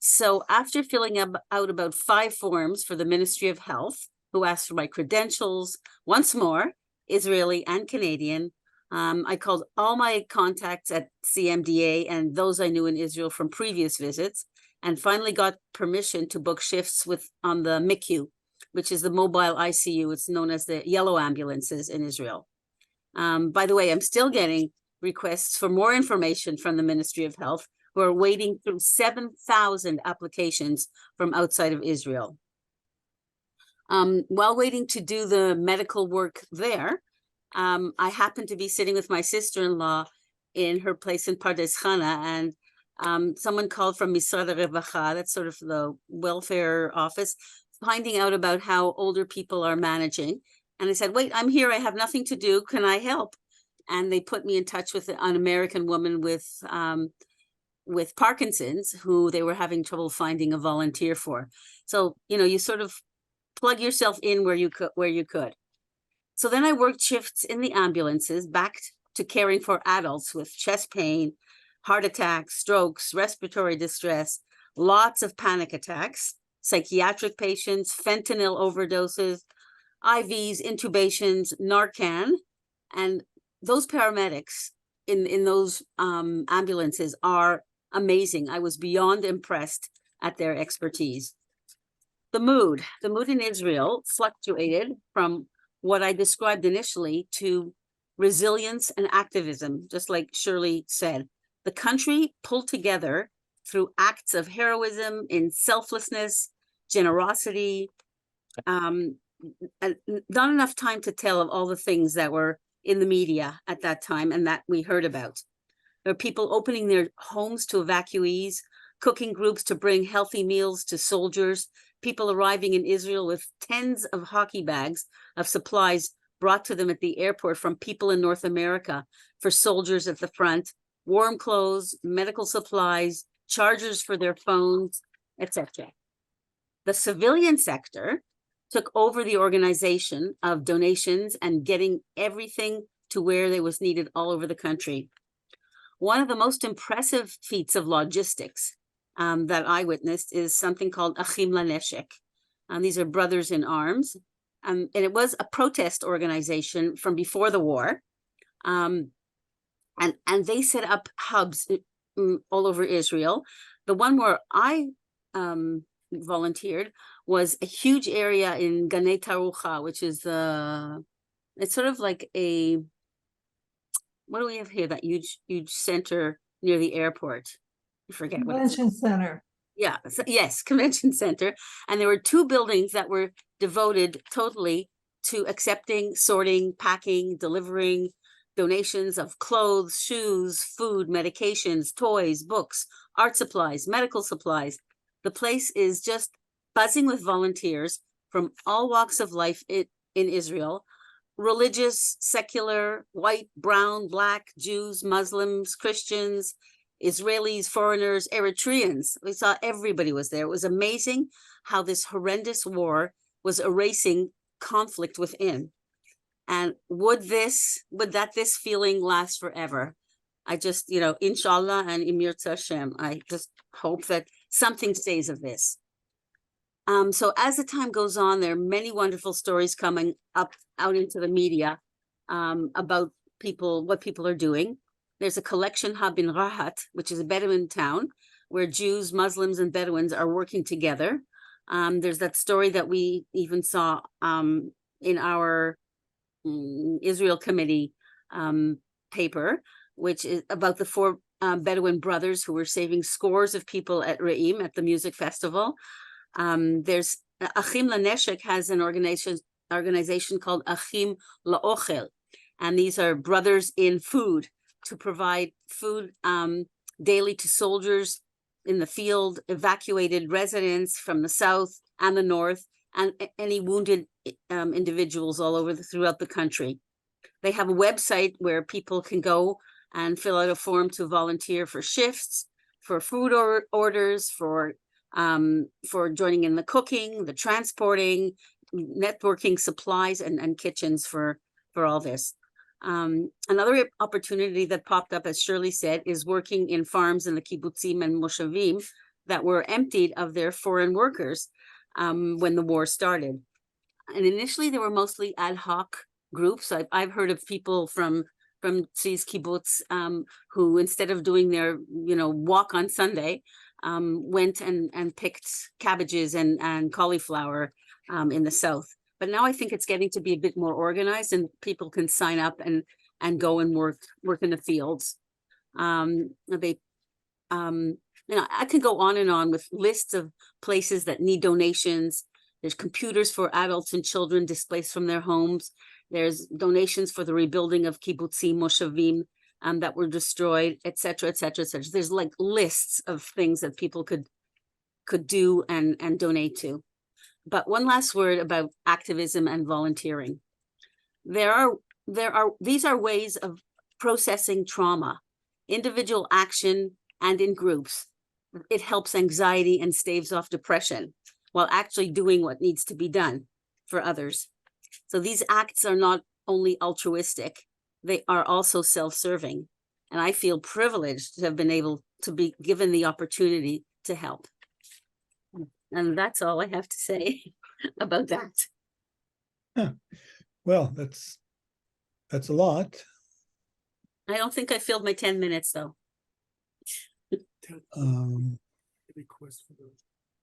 So after filling out about 5 forms for the Ministry of Health, who asked for my credentials, once more, Israeli and Canadian, I called all my contacts at CMDA and those I knew in Israel from previous visits, and finally got permission to book shifts on the MICU, which is the mobile ICU. It's known as the yellow ambulances in Israel. By the way, I'm still getting requests for more information from the Ministry of Health, who are waiting through 7,000 applications from outside of Israel. While waiting to do the medical work there, I happened to be sitting with my sister-in-law in her place in Pardes Chana, and someone called from Misrad HaRevacha, that's sort of the welfare office, finding out about how older people are managing. And I said, wait, I'm here. I have nothing to do. Can I help? And they put me in touch with an American woman with Parkinson's, who they were having trouble finding a volunteer for. So, you sort of plug yourself in where you could. So then I worked shifts in the ambulances, back to caring for adults with chest pain, heart attacks, strokes, respiratory distress, lots of panic attacks, psychiatric patients, fentanyl overdoses, IVs, intubations, Narcan. And those paramedics in those ambulances are amazing. I was beyond impressed at their expertise. The mood in Israel fluctuated from what I described initially to resilience and activism, just like Shirley said. The country pulled together through acts of heroism, in selflessness, generosity. And not enough time to tell of all the things that were in the media at that time and that we heard about. There were people opening their homes to evacuees, cooking groups to bring healthy meals to soldiers, people arriving in Israel with tens of hockey bags of supplies brought to them at the airport from people in North America for soldiers at the front, warm clothes, medical supplies, chargers for their phones, etc. The civilian sector took over the organization of donations and getting everything to where they was needed all over the country. One of the most impressive feats of logistics that I witnessed is something called Achim Laneshek. These are brothers in arms. And it was a protest organization from before the war. And they set up hubs all over Israel. The one where I volunteered was a huge area in Ganei Tarucha, which is it's sort of like what do we have here? That huge center near the airport. I forget what it's. Convention center. Yeah, yes, convention center. And there were two buildings that were devoted totally to accepting, sorting, packing, delivering donations of clothes, shoes, food, medications, toys, books, art supplies, medical supplies. The place is just buzzing with volunteers from all walks of life in Israel, religious, secular, white, brown, black, Jews, Muslims, Christians, Israelis, foreigners, Eritreans. We saw everybody was there. It was amazing how this horrendous war was erasing conflict within. And would this feeling last forever? I just, inshallah and Imir Hashem, I just hope that something stays of this. So as the time goes on, there are many wonderful stories coming out into the media about what people are doing. There's a collection hub in Rahat, which is a Bedouin town, where Jews, Muslims, and Bedouins are working together. There's that story that we even saw in our Israel Committee paper, which is about the four Bedouin brothers who were saving scores of people at Re'im, at the music festival. There's Achim Laneshek has an organization called Achim La'ochel, and these are brothers in food, to provide food daily to soldiers in the field, evacuated residents from the south and the north, and any wounded individuals all over throughout the country. They have a website where people can go and fill out a form to volunteer for shifts, for food orders, for joining in the cooking, the transporting, networking supplies, and kitchens for all this. Another opportunity that popped up, as Shirley said, is working in farms in the kibbutzim and moshavim that were emptied of their foreign workers when the war started. And initially, they were mostly ad hoc groups. I've heard of people from Tzvi's kibbutz who, instead of doing their walk on Sunday, went and picked cabbages and cauliflower in the south. But now I think it's getting to be a bit more organized, and people can sign up and go and work in the fields. I could go on and on with lists of places that need donations. There's computers for adults and children displaced from their homes. There's donations for the rebuilding of kibbutzim, moshavim that were destroyed, et cetera, et cetera, et cetera. There's like lists of things that people could do and donate to. But one last word about activism and volunteering. These are ways of processing trauma, individual action and in groups. It helps anxiety and staves off depression while actually doing what needs to be done for others. So these acts are not only altruistic, they are also self-serving. And I feel privileged to have been able to be given the opportunity to help. And that's all I have to say about that. Huh. Well, that's a lot. I don't think I filled my 10 minutes though.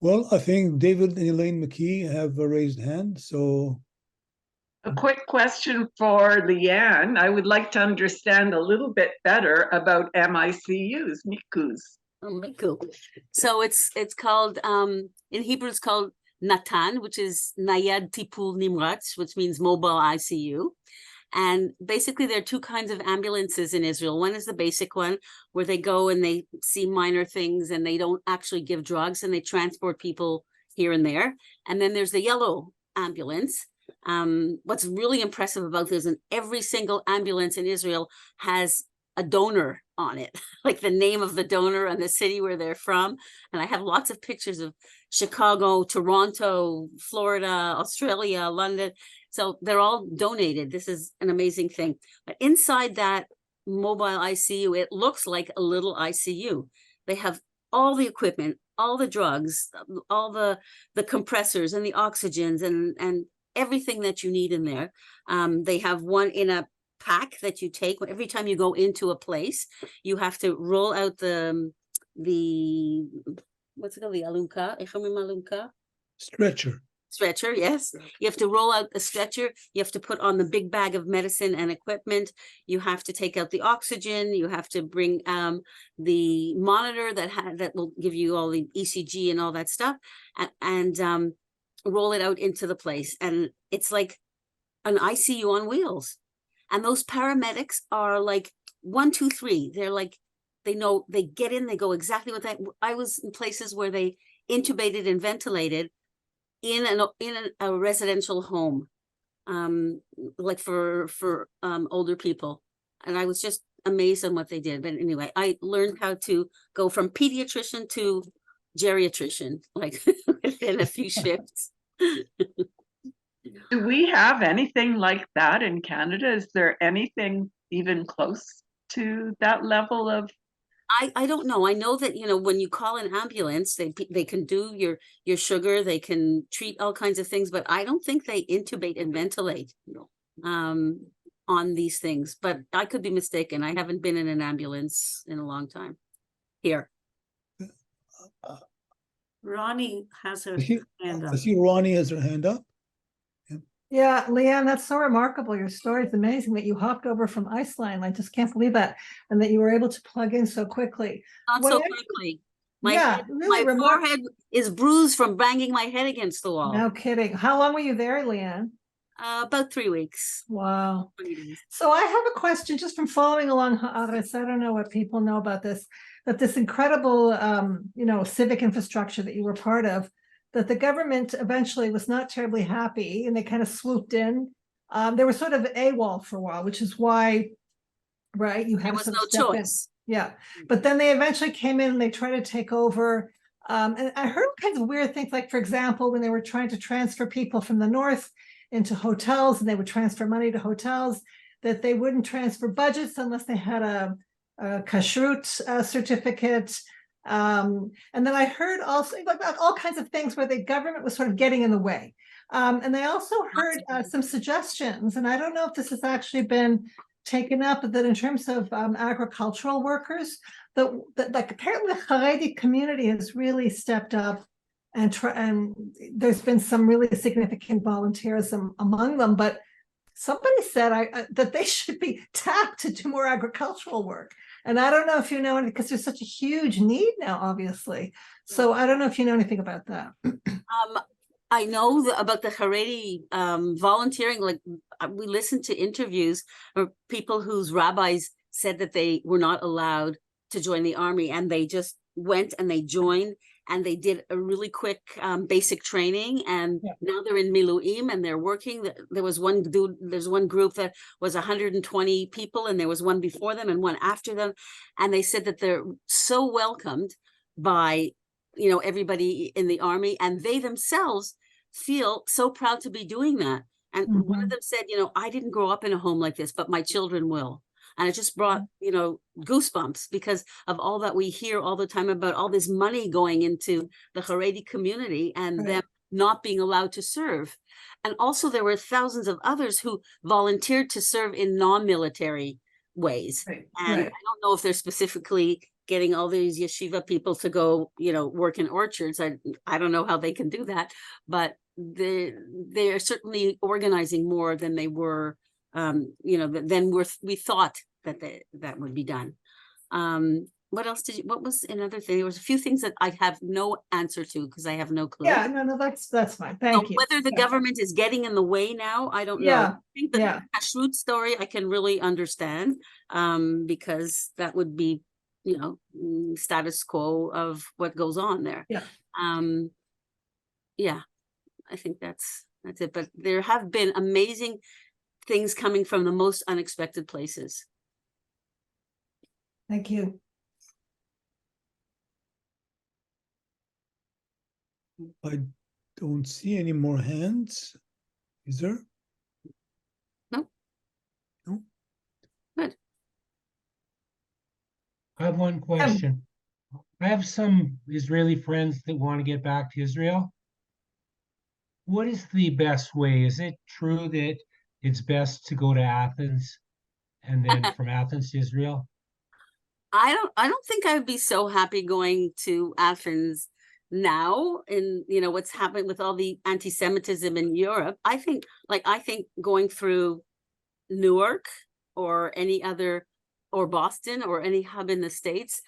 Well, I think David and Elaine McKee have a raised hand, so A quick question for Leanne. I would like to understand a little bit better about MICUs, MICUs. Oh, cool. So it's called in Hebrew it's called Natan, which is Nayad Tipul Nimratz, which means mobile ICU. And basically there are two kinds of ambulances in Israel. One is the basic one where they go and they see minor things and they don't actually give drugs and they transport people here and there. And then there's the yellow ambulance. What's really impressive about this, and every single ambulance in Israel has a donor on it, like the name of the donor and the city where they're from. And I have lots of pictures of Chicago, Toronto, Florida, Australia, London. So they're all donated. This is an amazing thing. But inside that mobile ICU, it looks like a little ICU. They have all the equipment, all the drugs, all the compressors and the oxygens and everything that you need in there. They have one in a pack that you take every time you go into a place. You have to roll out the what's it called, the alunka? Stretcher, yes. You have to roll out a stretcher. You have to put on the big bag of medicine and equipment. You have to take out the oxygen. You have to bring the monitor that will give you all the ECG and all that stuff, and roll it out into the place. And it's like an ICU on wheels. And those paramedics are like 1, 2, 3. They're like, they know, they get in, they go exactly what that. I was in places where they intubated and ventilated in a residential home, like for older people. And I was just amazed on what they did. But anyway, I learned how to go from pediatrician to geriatrician, like within a few shifts. Do we have anything like that in Canada? Is there anything even close to that level of? I don't know. I know that, you know, when you call an ambulance, they can do your sugar, they can treat all kinds of things, but I don't think they intubate and ventilate on these things. But I could be mistaken. I haven't been in an ambulance in a long time here. Ronnie has her hand up. I see Ronnie has her hand up. Yeah, Leanne, that's so remarkable. Your story is amazing that you hopped over from Iceland. I just can't believe that. And that you were able to plug in so quickly. Not so quickly. My really forehead is bruised from banging my head against the wall. No kidding. How long were you there, Leanne? About 3 weeks. Wow. So I have a question just from following along Houthis. I don't know what people know about this, that this incredible, civic infrastructure that you were part of, that the government eventually was not terribly happy and they kind of swooped in. They were sort of AWOL for a while, which is why, right, you had there was no choice. Yeah, but then they eventually came in and they tried to take over. And I heard all kinds of weird things, like, for example, when they were trying to transfer people from the north into hotels and they would transfer money to hotels, that they wouldn't transfer budgets unless they had a kashrut certificate. And then I heard also about all kinds of things where the government was sort of getting in the way. And I also heard some suggestions, and I don't know if this has actually been taken up, that in terms of agricultural workers, that like apparently the Haredi community has really stepped up, and there's been some really significant volunteerism among them. But somebody said that they should be tapped to do more agricultural work. And I don't know if you know anything, because there's such a huge need now, obviously. So I don't know if you know anything about that. I know about the Haredi volunteering. Like, we listened to interviews or people whose rabbis said that they were not allowed to join the army, and they just went and they joined, and they did a really quick basic training, and Yeah. now they're in Miluim and they're working. There was one dude, there's one group that was 120 people, and there was one before them and one after them, and they said that they're so welcomed by, you know, everybody in the army, and they themselves feel so proud to be doing that. And one of Mhm. them said, you know, I didn't grow up in a home like this, but my children will. And it just brought, you know, goosebumps because of all that we hear all the time about all this money going into the Haredi community and Right. them not being allowed to serve. And also there were thousands of others who volunteered to serve in non-military ways. Right, And right. I don't know if they're specifically getting all these yeshiva people to go, you know, work in orchards. I don't know how they can do that, but they're certainly organizing more than they were, you know, than we thought that that would be done. What else did you, what was another thing? There was a few things that I have no answer to because I have no clue. Yeah, no, that's fine. So Thank you. whether the Yeah. government is getting in the way now, I don't know. Yeah, I think the yeah. kashrut story I can really understand, because that would be, you know, status quo of what goes on there. Yeah. Yeah, I think that's it. But there have been amazing things coming from the most unexpected places. Thank you. I don't see any more hands. Is there? No. No. Good. I have one question. I have some Israeli friends that want to get back to Israel. What is the best way? Is it true that it's best to go to Athens and then from Athens to Israel? I don't think I would be so happy going to Athens now, in, you know, what's happened with all the anti-Semitism in Europe. I think going through Newark or any other, or Boston or any hub in the States,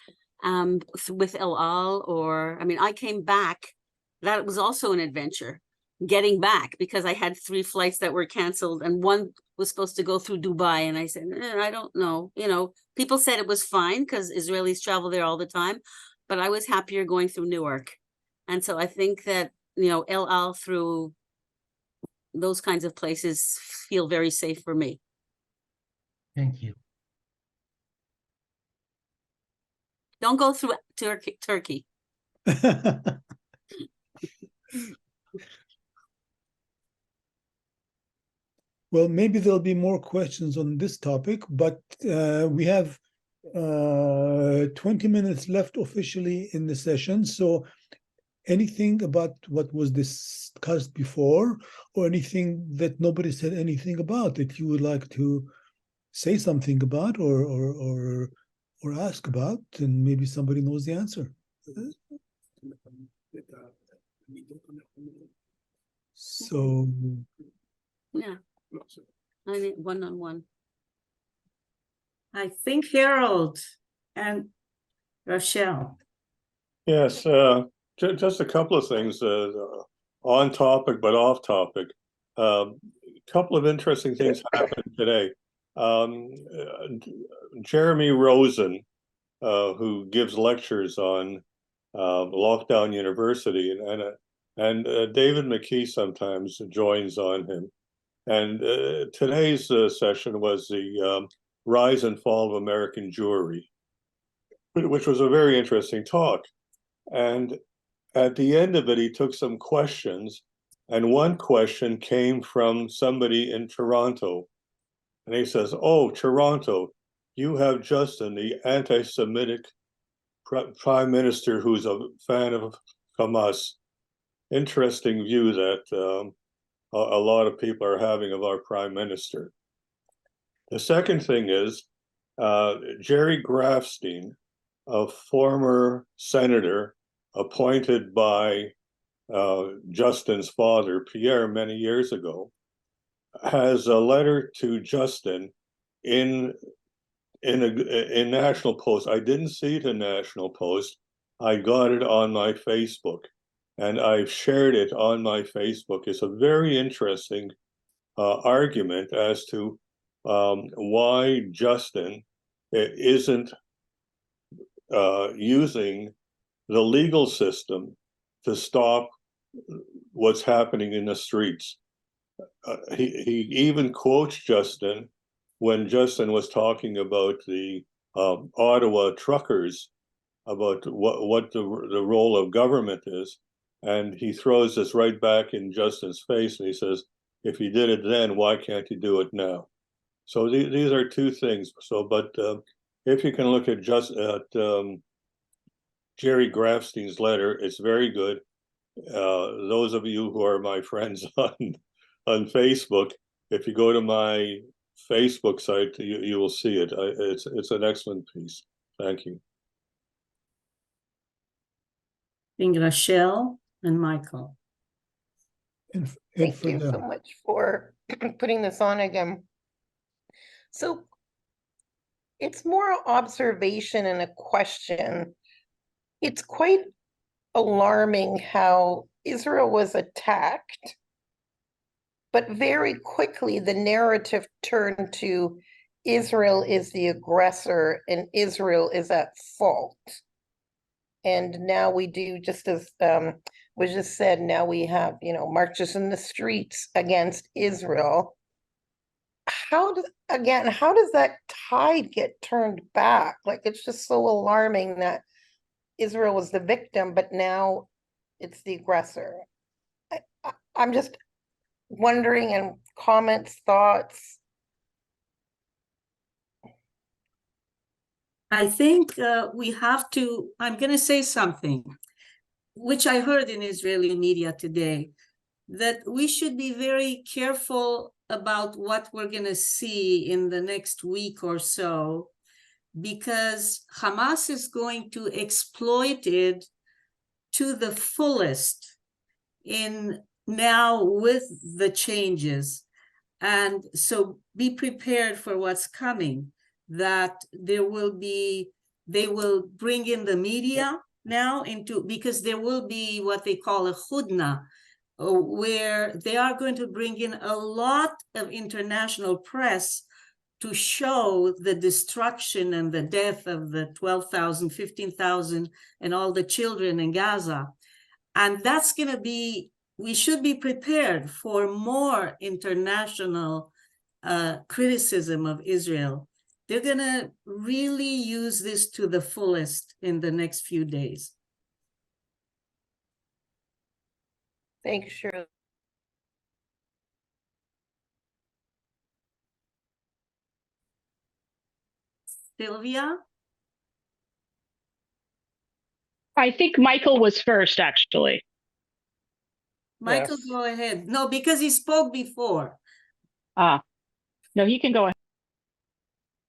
with El Al, or, I mean, I came back, that was also an adventure, getting back, because I had 3 flights that were canceled and one was supposed to go through Dubai. And I said, I don't know, you know, people said it was fine because Israelis travel there all the time, but I was happier going through Newark. And so I think that, you know, El Al through those kinds of places feel very safe for me. Thank you. Don't go through Turkey. Well, maybe there'll be more questions on this topic, but we have 20 minutes left officially in the session. So anything about what was discussed before, or anything that nobody said anything about that you would like to say something about or ask about, and maybe somebody knows the answer. So Yeah. I need one-on-one. I think Harold and Rochelle. Yes, just a couple of things on topic but off topic. Couple of interesting things happened today. Jeremy Rosen, who gives lectures on Lockdown University, and David McKee sometimes joins on him. And today's session was the rise and fall of American Jewry, which was a very interesting talk. And at the end of it, he took some questions, and one question came from somebody in Toronto. And he says, "Oh, Toronto, you have Justin, the anti-Semitic prime minister who's a fan of Hamas. Interesting view that a lot of people are having of our prime minister." The second thing is Jerry Grafstein, a former senator appointed by Justin's father, Pierre, many years ago, has a letter to Justin in National Post. I didn't see it in National Post. I got it on my Facebook, and I've shared it on my Facebook. It's a very interesting argument as to why Justin isn't using the legal system to stop what's happening in the streets. He even quotes Justin when Justin was talking about the Ottawa truckers, about what the role of government is. And he throws this right back in Justin's face and he says, if you did it then, why can't you do it now? So these are two things. So, but if you can look at Jerry Grafstein's letter, it's very good. Those of you who are my friends on Facebook, if you go to my Facebook site, you will see it. It's an excellent piece. Thank you. Rachel and Michael. And Thank for you so them. much for putting this on again. So it's more observation and a question. It's quite alarming how Israel was attacked, but very quickly the narrative turned to Israel is the aggressor and Israel is at fault. And now we do, just as was just said, now we have, marches in the streets against Israel. How does that tide get turned back? Like, it's just so alarming that Israel was the victim, but now it's the aggressor. I'm just wondering, and comments, thoughts. I think we have to, I'm going to say something, which I heard in Israeli media today, that we should be very careful about what we're going to see in the next week or so, because Hamas is going to exploit it to the fullest in now with the changes. And so be prepared for what's coming, that they will bring in the media now into, because there will be what they call a hudna, where they are going to bring in a lot of international press to show the destruction and the death of the 12,000, 15,000, and all the children in Gaza. And that's going to be, we should be prepared for more international criticism of Israel. They're going to really use this to the fullest in the next few days. Thanks, Shirley. Sylvia? I think Michael was first, actually. Michael, Yes. go ahead. No, because he spoke before. No, you can go ahead.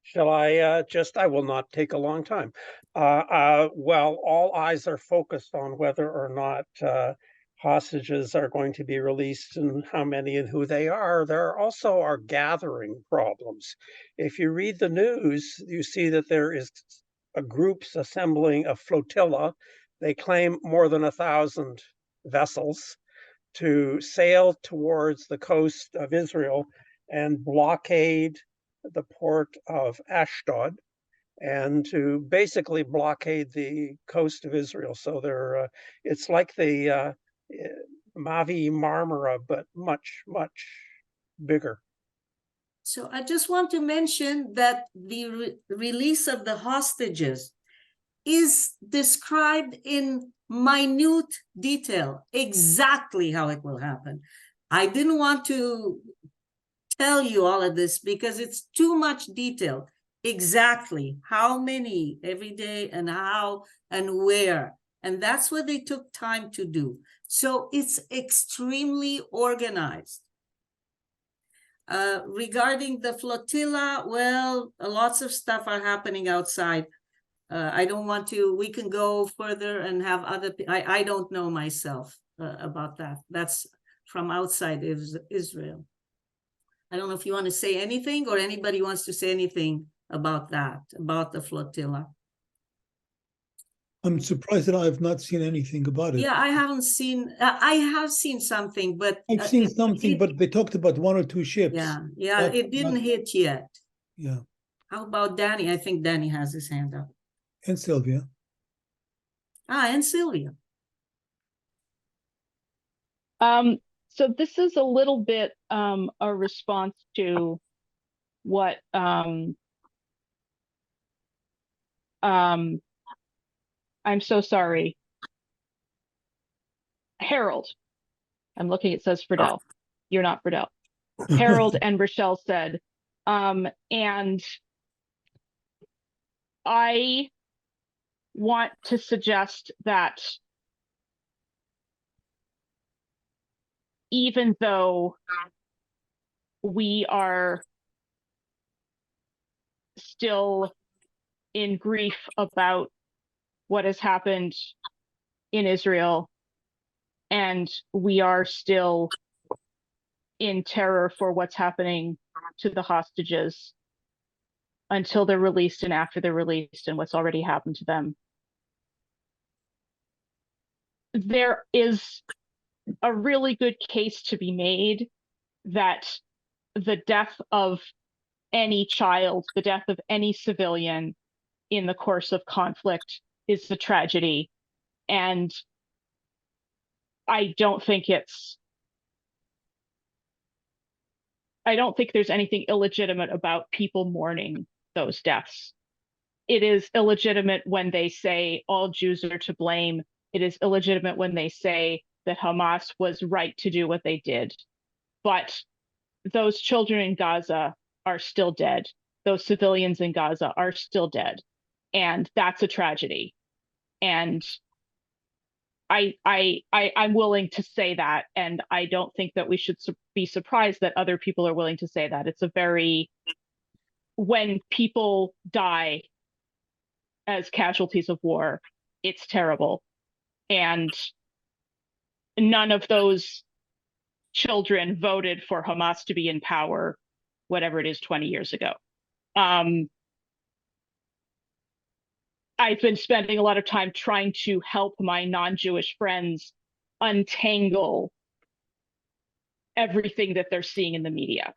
Shall I I will not take a long time. Well, all eyes are focused on whether or not hostages are going to be released and how many and who they are. There also are gathering problems. If you read the news, you see that there is groups assembling a flotilla. They claim more than 1,000 vessels to sail towards the coast of Israel and blockade the port of Ashdod, and to basically blockade the coast of Israel. So it's like the Mavi Marmara, but much, much bigger. So I just want to mention that the release of the hostages is described in minute detail, exactly how it will happen. I didn't want to tell you all of this because it's too much detail. Exactly how many every day and how and where. And that's what they took time to do. So it's extremely organized. Regarding the flotilla, well, lots of stuff are happening outside. I don't want to, we can go further and have other, I don't know myself about that. That's from outside Israel. I don't know if you want to say anything or anybody wants to say anything about that, about the flotilla. I'm surprised that I have not seen anything about it. Yeah, I haven't seen, I have seen something, but I've seen something, but they talked about 1 or 2 ships. Yeah, it didn't hit yet. Yeah. How about Danny? I think Danny has his hand up. And Sylvia. And Sylvia. So this is a little bit a response to what I'm so sorry. Harold. I'm looking, it says Friedel. You're not Friedel. Harold and Rochelle said, and I want to suggest that even though we are still in grief about what has happened in Israel, and we are still in terror for what's happening to the hostages until they're released and after they're released and what's already happened to them. There is a really good case to be made that the death of any child, the death of any civilian in the course of conflict is a tragedy. And I don't think there's anything illegitimate about people mourning those deaths. It is illegitimate when they say all Jews are to blame. It is illegitimate when they say that Hamas was right to do what they did. But those children in Gaza are still dead. Those civilians in Gaza are still dead. And that's a tragedy. And I'm willing to say that, and I don't think that we should be surprised that other people are willing to say that. It's a very, when people die as casualties of war, it's terrible. And none of those children voted for Hamas to be in power, whatever it is, 20 years ago. I've been spending a lot of time trying to help my non-Jewish friends untangle everything that they're seeing in the media.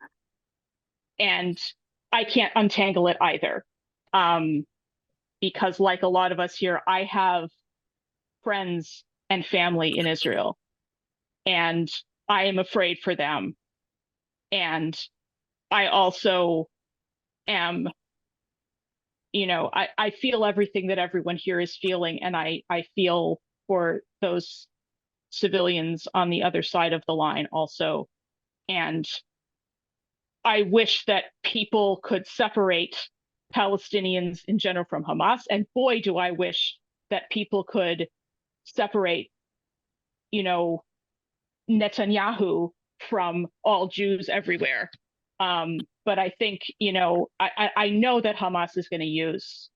And I can't untangle it either. Because like a lot of us here, I have friends and family in Israel. And I am afraid for them. And I also am, I feel everything that everyone here is feeling, and I feel for those civilians on the other side of the line also. And I wish that people could separate Palestinians in general from Hamas, and boy, do I wish that people could separate, Netanyahu from all Jews everywhere. But I think, I know that Hamas is going to use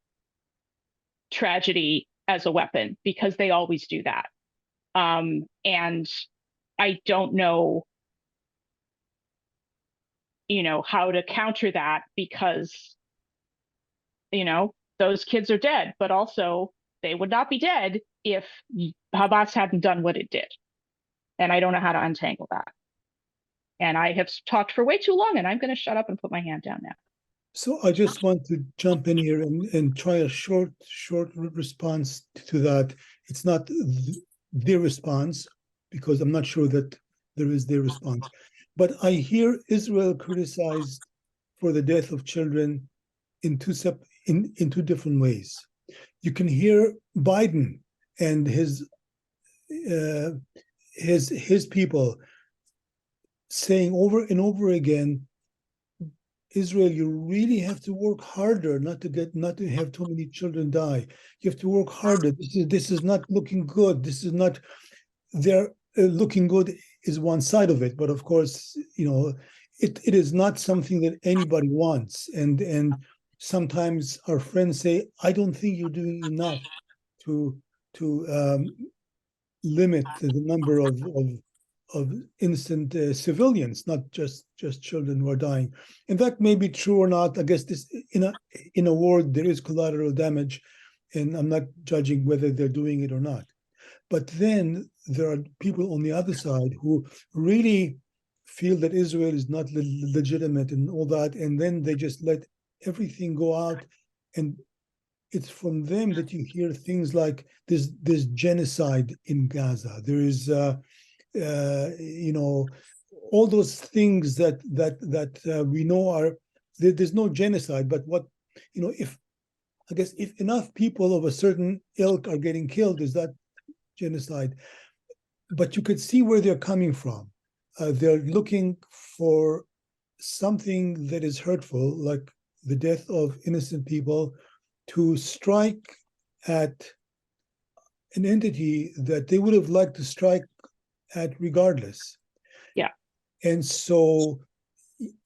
tragedy as a weapon because they always do that. And I don't know, how to counter that because, those kids are dead, but also they would not be dead if Hamas hadn't done what it did. And I don't know how to untangle that. And I have talked for way too long, and I'm going to shut up and put my hand down now. So I just want to jump in here and try a short response to that. It's not their response, because I'm not sure that there is their response. But I hear Israel criticized for the death of children in two different ways. You can hear Biden and his people saying over and over again, Israel, you really have to work harder not to have too many children die. You have to work harder. This is not looking good. This is not, they're looking good is one side of it, but of course, it is not something that anybody wants. And sometimes our friends say, I don't think you're doing enough to limit the number of innocent civilians, not just children who are dying. And that may be true or not. I guess this in a war there is collateral damage, and I'm not judging whether they're doing it or not. But then there are people on the other side who really feel that Israel is not legitimate and all that, and then they just let everything go out and it's from them that you hear things like there's genocide in Gaza. There is, you know, all those things that we know are there's no genocide. But what, you know, if I guess if enough people of a certain ilk are getting killed, is that genocide? But you could see where they're coming from. They're looking for something that is hurtful, like the death of innocent people, to strike at an entity that they would have liked to strike at regardless. Yeah. And so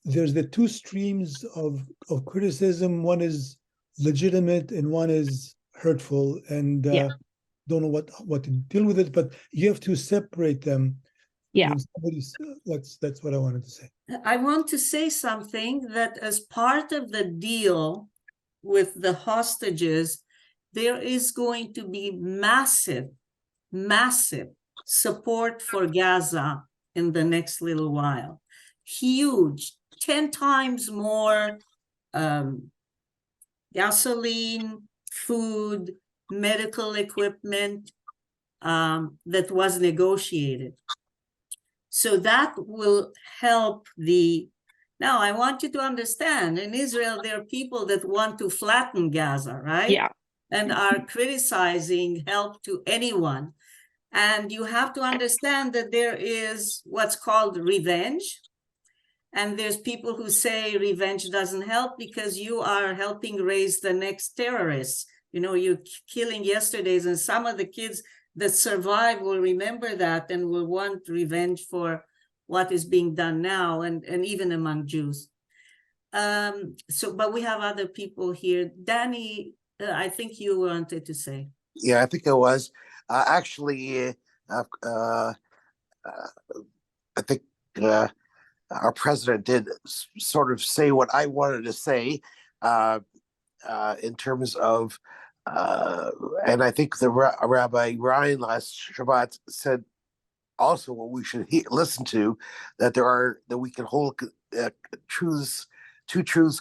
there's the two streams of criticism. One is legitimate and one is hurtful, and don't know what to deal with it, but you have to separate them. Yeah. That's what I wanted to say. I want to say something, that as part of the deal with the hostages, there is going to be massive support for Gaza in the next little while. Huge, 10 times more gasoline, food, medical equipment that was negotiated. So that will help now I want you to understand, in Israel, there are people that want to flatten Gaza, right? Yeah. And are criticizing help to anyone. And you have to understand that there is what's called revenge. And there's people who say revenge doesn't help because you are helping raise the next terrorists. You know, you're killing yesterdays, and some of the kids that survive will remember that and will want revenge for what is being done now, and even among Jews. But we have other people here. Danny, I think you wanted to say. Yeah, I think I was. Actually, I think our president did sort of say what I wanted to say in terms of, and I think the Rabbi Ryan last Shabbat said also what we should listen to, that we can hold two truths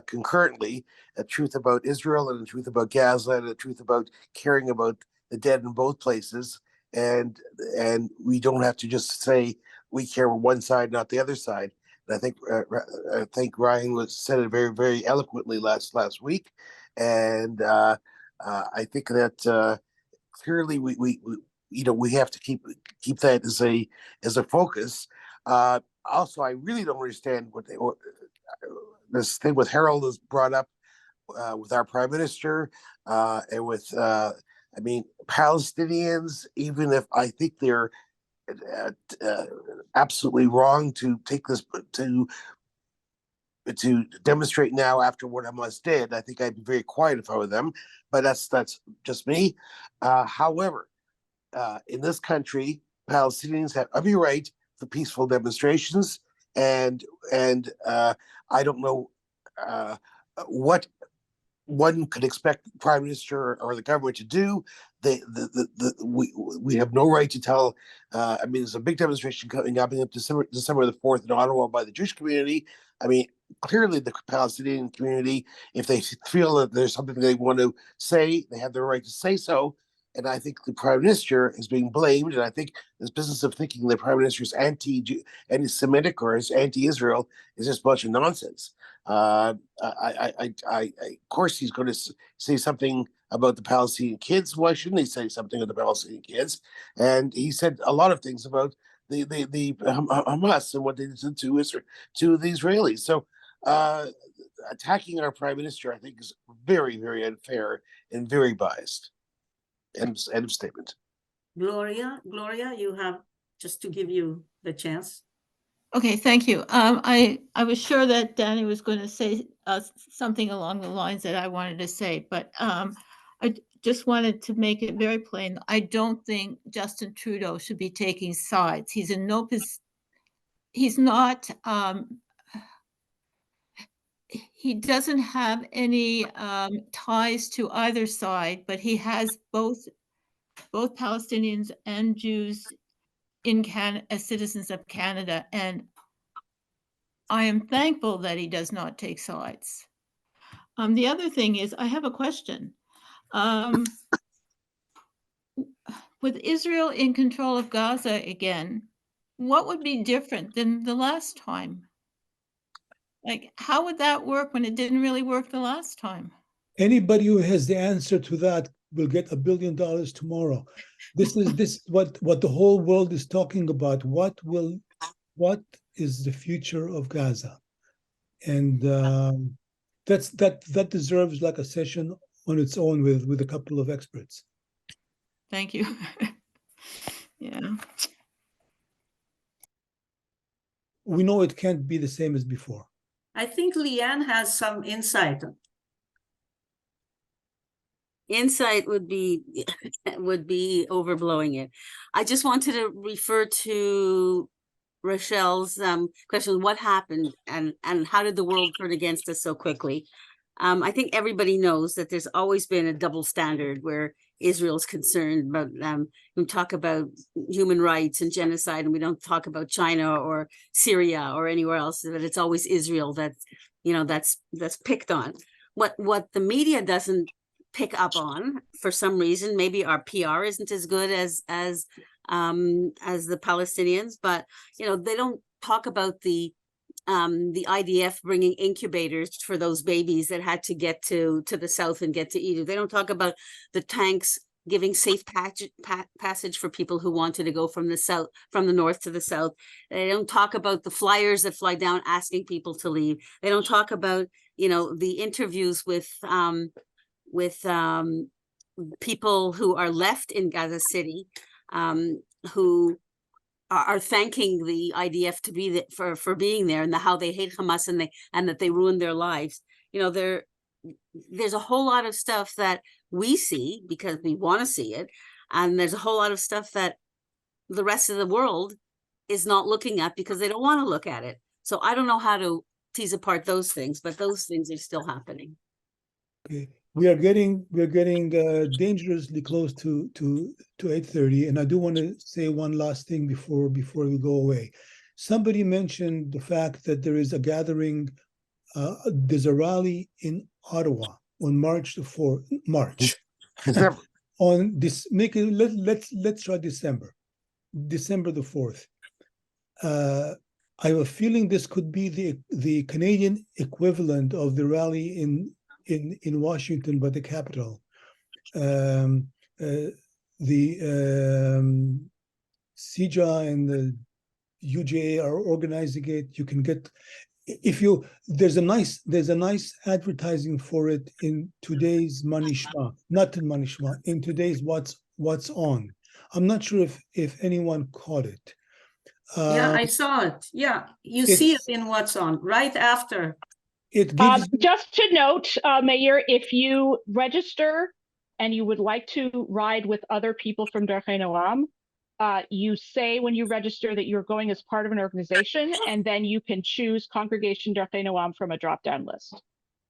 concurrently: a truth about Israel and a truth about Gaza, and a truth about caring about the dead in both places. And we don't have to just say we care on one side, not the other side. And I think Ryan said it very, very eloquently last week. And I think that clearly we have to keep that as a focus. Also, I really don't understand what this thing with Harold is brought up with our prime minister and with Palestinians. Even if I think they're absolutely wrong to take this to demonstrate now after what Hamas did, I think I'd be very quiet if I were them. But that's just me. However, in this country, Palestinians have every right for peaceful demonstrations, and I don't know what one could expect the prime minister or the government to do. We have no right to tell. There's a big demonstration coming up December the 4th in Ottawa by the Jewish community. Clearly the Palestinian community, if they feel that there's something they want to say, they have the right to say so. And I think the prime minister is being blamed. And I think this business of thinking the prime minister is anti-Semitic or is anti-Israel is just a bunch of nonsense. Of course, he's going to say something about the Palestinian kids. Why shouldn't he say something about the Palestinian kids? And he said a lot of things about the Hamas and what they did to the Israelis. So attacking our prime minister, I think, is very, very unfair and very biased. End of statement. Gloria, you have, just to give you the chance. Okay, thank you. I was sure that Danny was going to say something along the lines that I wanted to say, but I just wanted to make it very plain. I don't think Justin Trudeau should be taking sides. He's in no position. He's not. He doesn't have any ties to either side, but he has both Palestinians and Jews in Canada as citizens of Canada, and I am thankful that he does not take sides. The other thing is, I have a question. With Israel in control of Gaza again, what would be different than the last time? Like, how would that work when it didn't really work the last time? Anybody who has the answer to that will get $1 billion tomorrow. This is what the whole world is talking about. What is the future of Gaza? And that deserves like a session on its own with a couple of experts. Thank you. Yeah. We know it can't be the same as before. I think Leanne has some insight. Insight would be overblowing it. I just wanted to refer to Rochelle's question: what happened, and how did the world turn against us so quickly? I think everybody knows that there's always been a double standard where Israel's concerned about we talk about human rights and genocide, and we don't talk about China or Syria or anywhere else, but it's always Israel that's picked on. What the media doesn't pick up on, for some reason, maybe our PR isn't as good as the Palestinians, but they don't talk about the IDF bringing incubators for those babies that had to get to the south and get to Egypt. They don't talk about the tanks giving safe passage for people who wanted to go from the north to the south. They don't talk about the flyers that fly down asking people to leave. They don't talk about the interviews with people who are left in Gaza City, who are thanking the IDF to be for being there, and how they hate Hamas and that they ruined their lives. There's a whole lot of stuff that we see because we want to see it, and there's a whole lot of stuff that the rest of the world is not looking at because they don't want to look at it. So I don't know how to tease apart those things, but those things are still happening. Okay. We are getting dangerously close to 8:30, and I do want to say one last thing before we go away. Somebody mentioned the fact that there is a gathering, there's a rally in Ottawa on March the 4th. On this, let's try December the 4th. I have a feeling this could be the Canadian equivalent of the rally in Washington by the Capitol. The CJA and the UJA are organizing it. You can get, there's a nice advertising for it in today's Nishma, not in Nishma, in today's What's On. I'm not sure if anyone caught it. Yeah, I saw it. Yeah, you see it in What's On right after. It gives just to note, Meir, if you register and you would like to ride with other people from Darchei Noam, you say when you register that you're going as part of an organization, and then you can choose Congregation Darchei Noam from a drop-down list.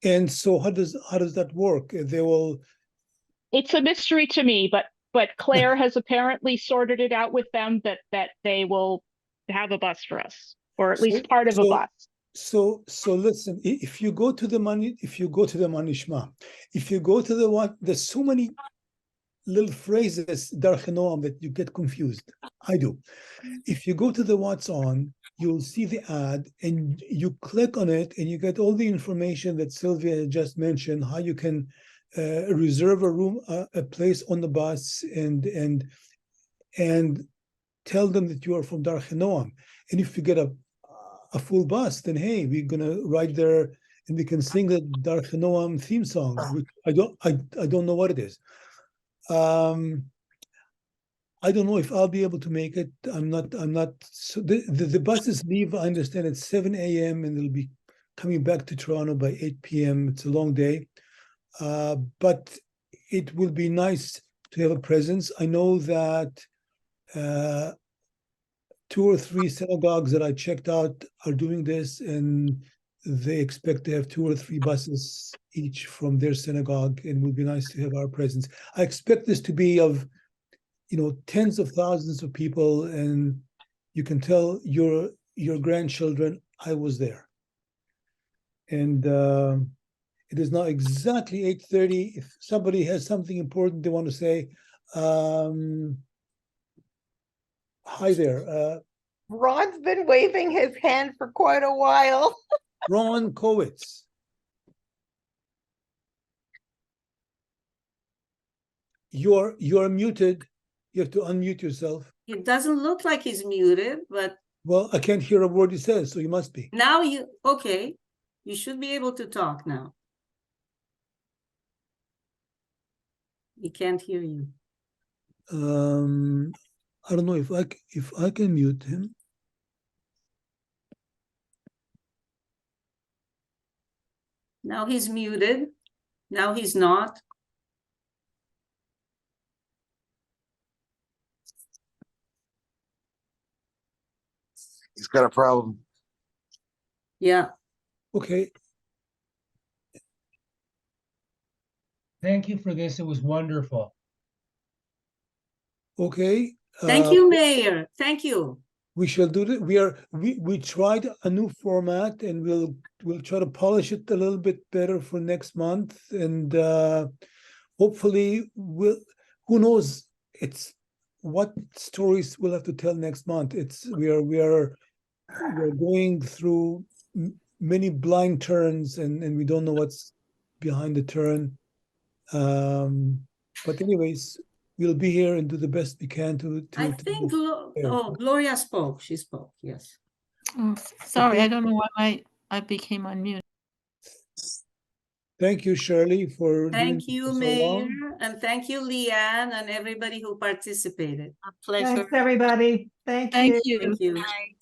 And so how does that work? They will. It's a mystery to me, but Claire has apparently sorted it out with them that they will have a bus for us, or at least part of a bus. So listen, if you go to the Nishma, if you go to the one, there's so many little phrases, Darchei Noam, that you get confused. I do. If you go to the What's On, you'll see the ad and you click on it and you get all the information that Sylvia just mentioned, how you can reserve a room, a place on the bus and tell them that you are from Darchei Noam. And if you get a full bus, then hey, we're gonna ride there and we can sing the Darchei Noam theme song, which I don't know what it is. I don't know if I'll be able to make it. I'm not. So the buses leave, I understand, at 7 a.m. and they'll be coming back to Toronto by 8 p.m. It's a long day, but it will be nice to have a presence. I know that 2 or 3 synagogues that I checked out are doing this, and they expect to have 2 or 3 buses each from their synagogue, and it would be nice to have our presence. I expect this to be of, tens of thousands of people, and you can tell your grandchildren, I was there. And It is now exactly 8:30. If somebody has something important they want to say, hi there, Ron's been waving his hand for quite a while. Ron Kowitz. You're muted. You have to unmute yourself. It doesn't look like he's muted, but Well, I can't hear a word he says, so you must be. now okay, you should be able to talk now. He can't hear you. I don't know if I can mute him. Now he's muted. Now he's not. He's got a problem. Yeah. Okay. Thank you for this. It was wonderful. Okay. Thank you, Mayor. Thank you. We shall do that. We tried a new format, and we'll try to polish it a little bit better for next month, and hopefully who knows, it's what stories we'll have to tell next month. We're going through many blind turns, and we don't know what's behind the turn. But anyways, we'll be here and do the best we can to I think Gloria spoke. She spoke, yes. Oh, sorry, Okay. I don't know why I became unmuted. Thank you, Shirley, for doing Thank this you, for so Mayor, long. and thank you, Leanne, and everybody who participated. A pleasure. Thanks, everybody. Thank Thank you. you. Thank you. Good night.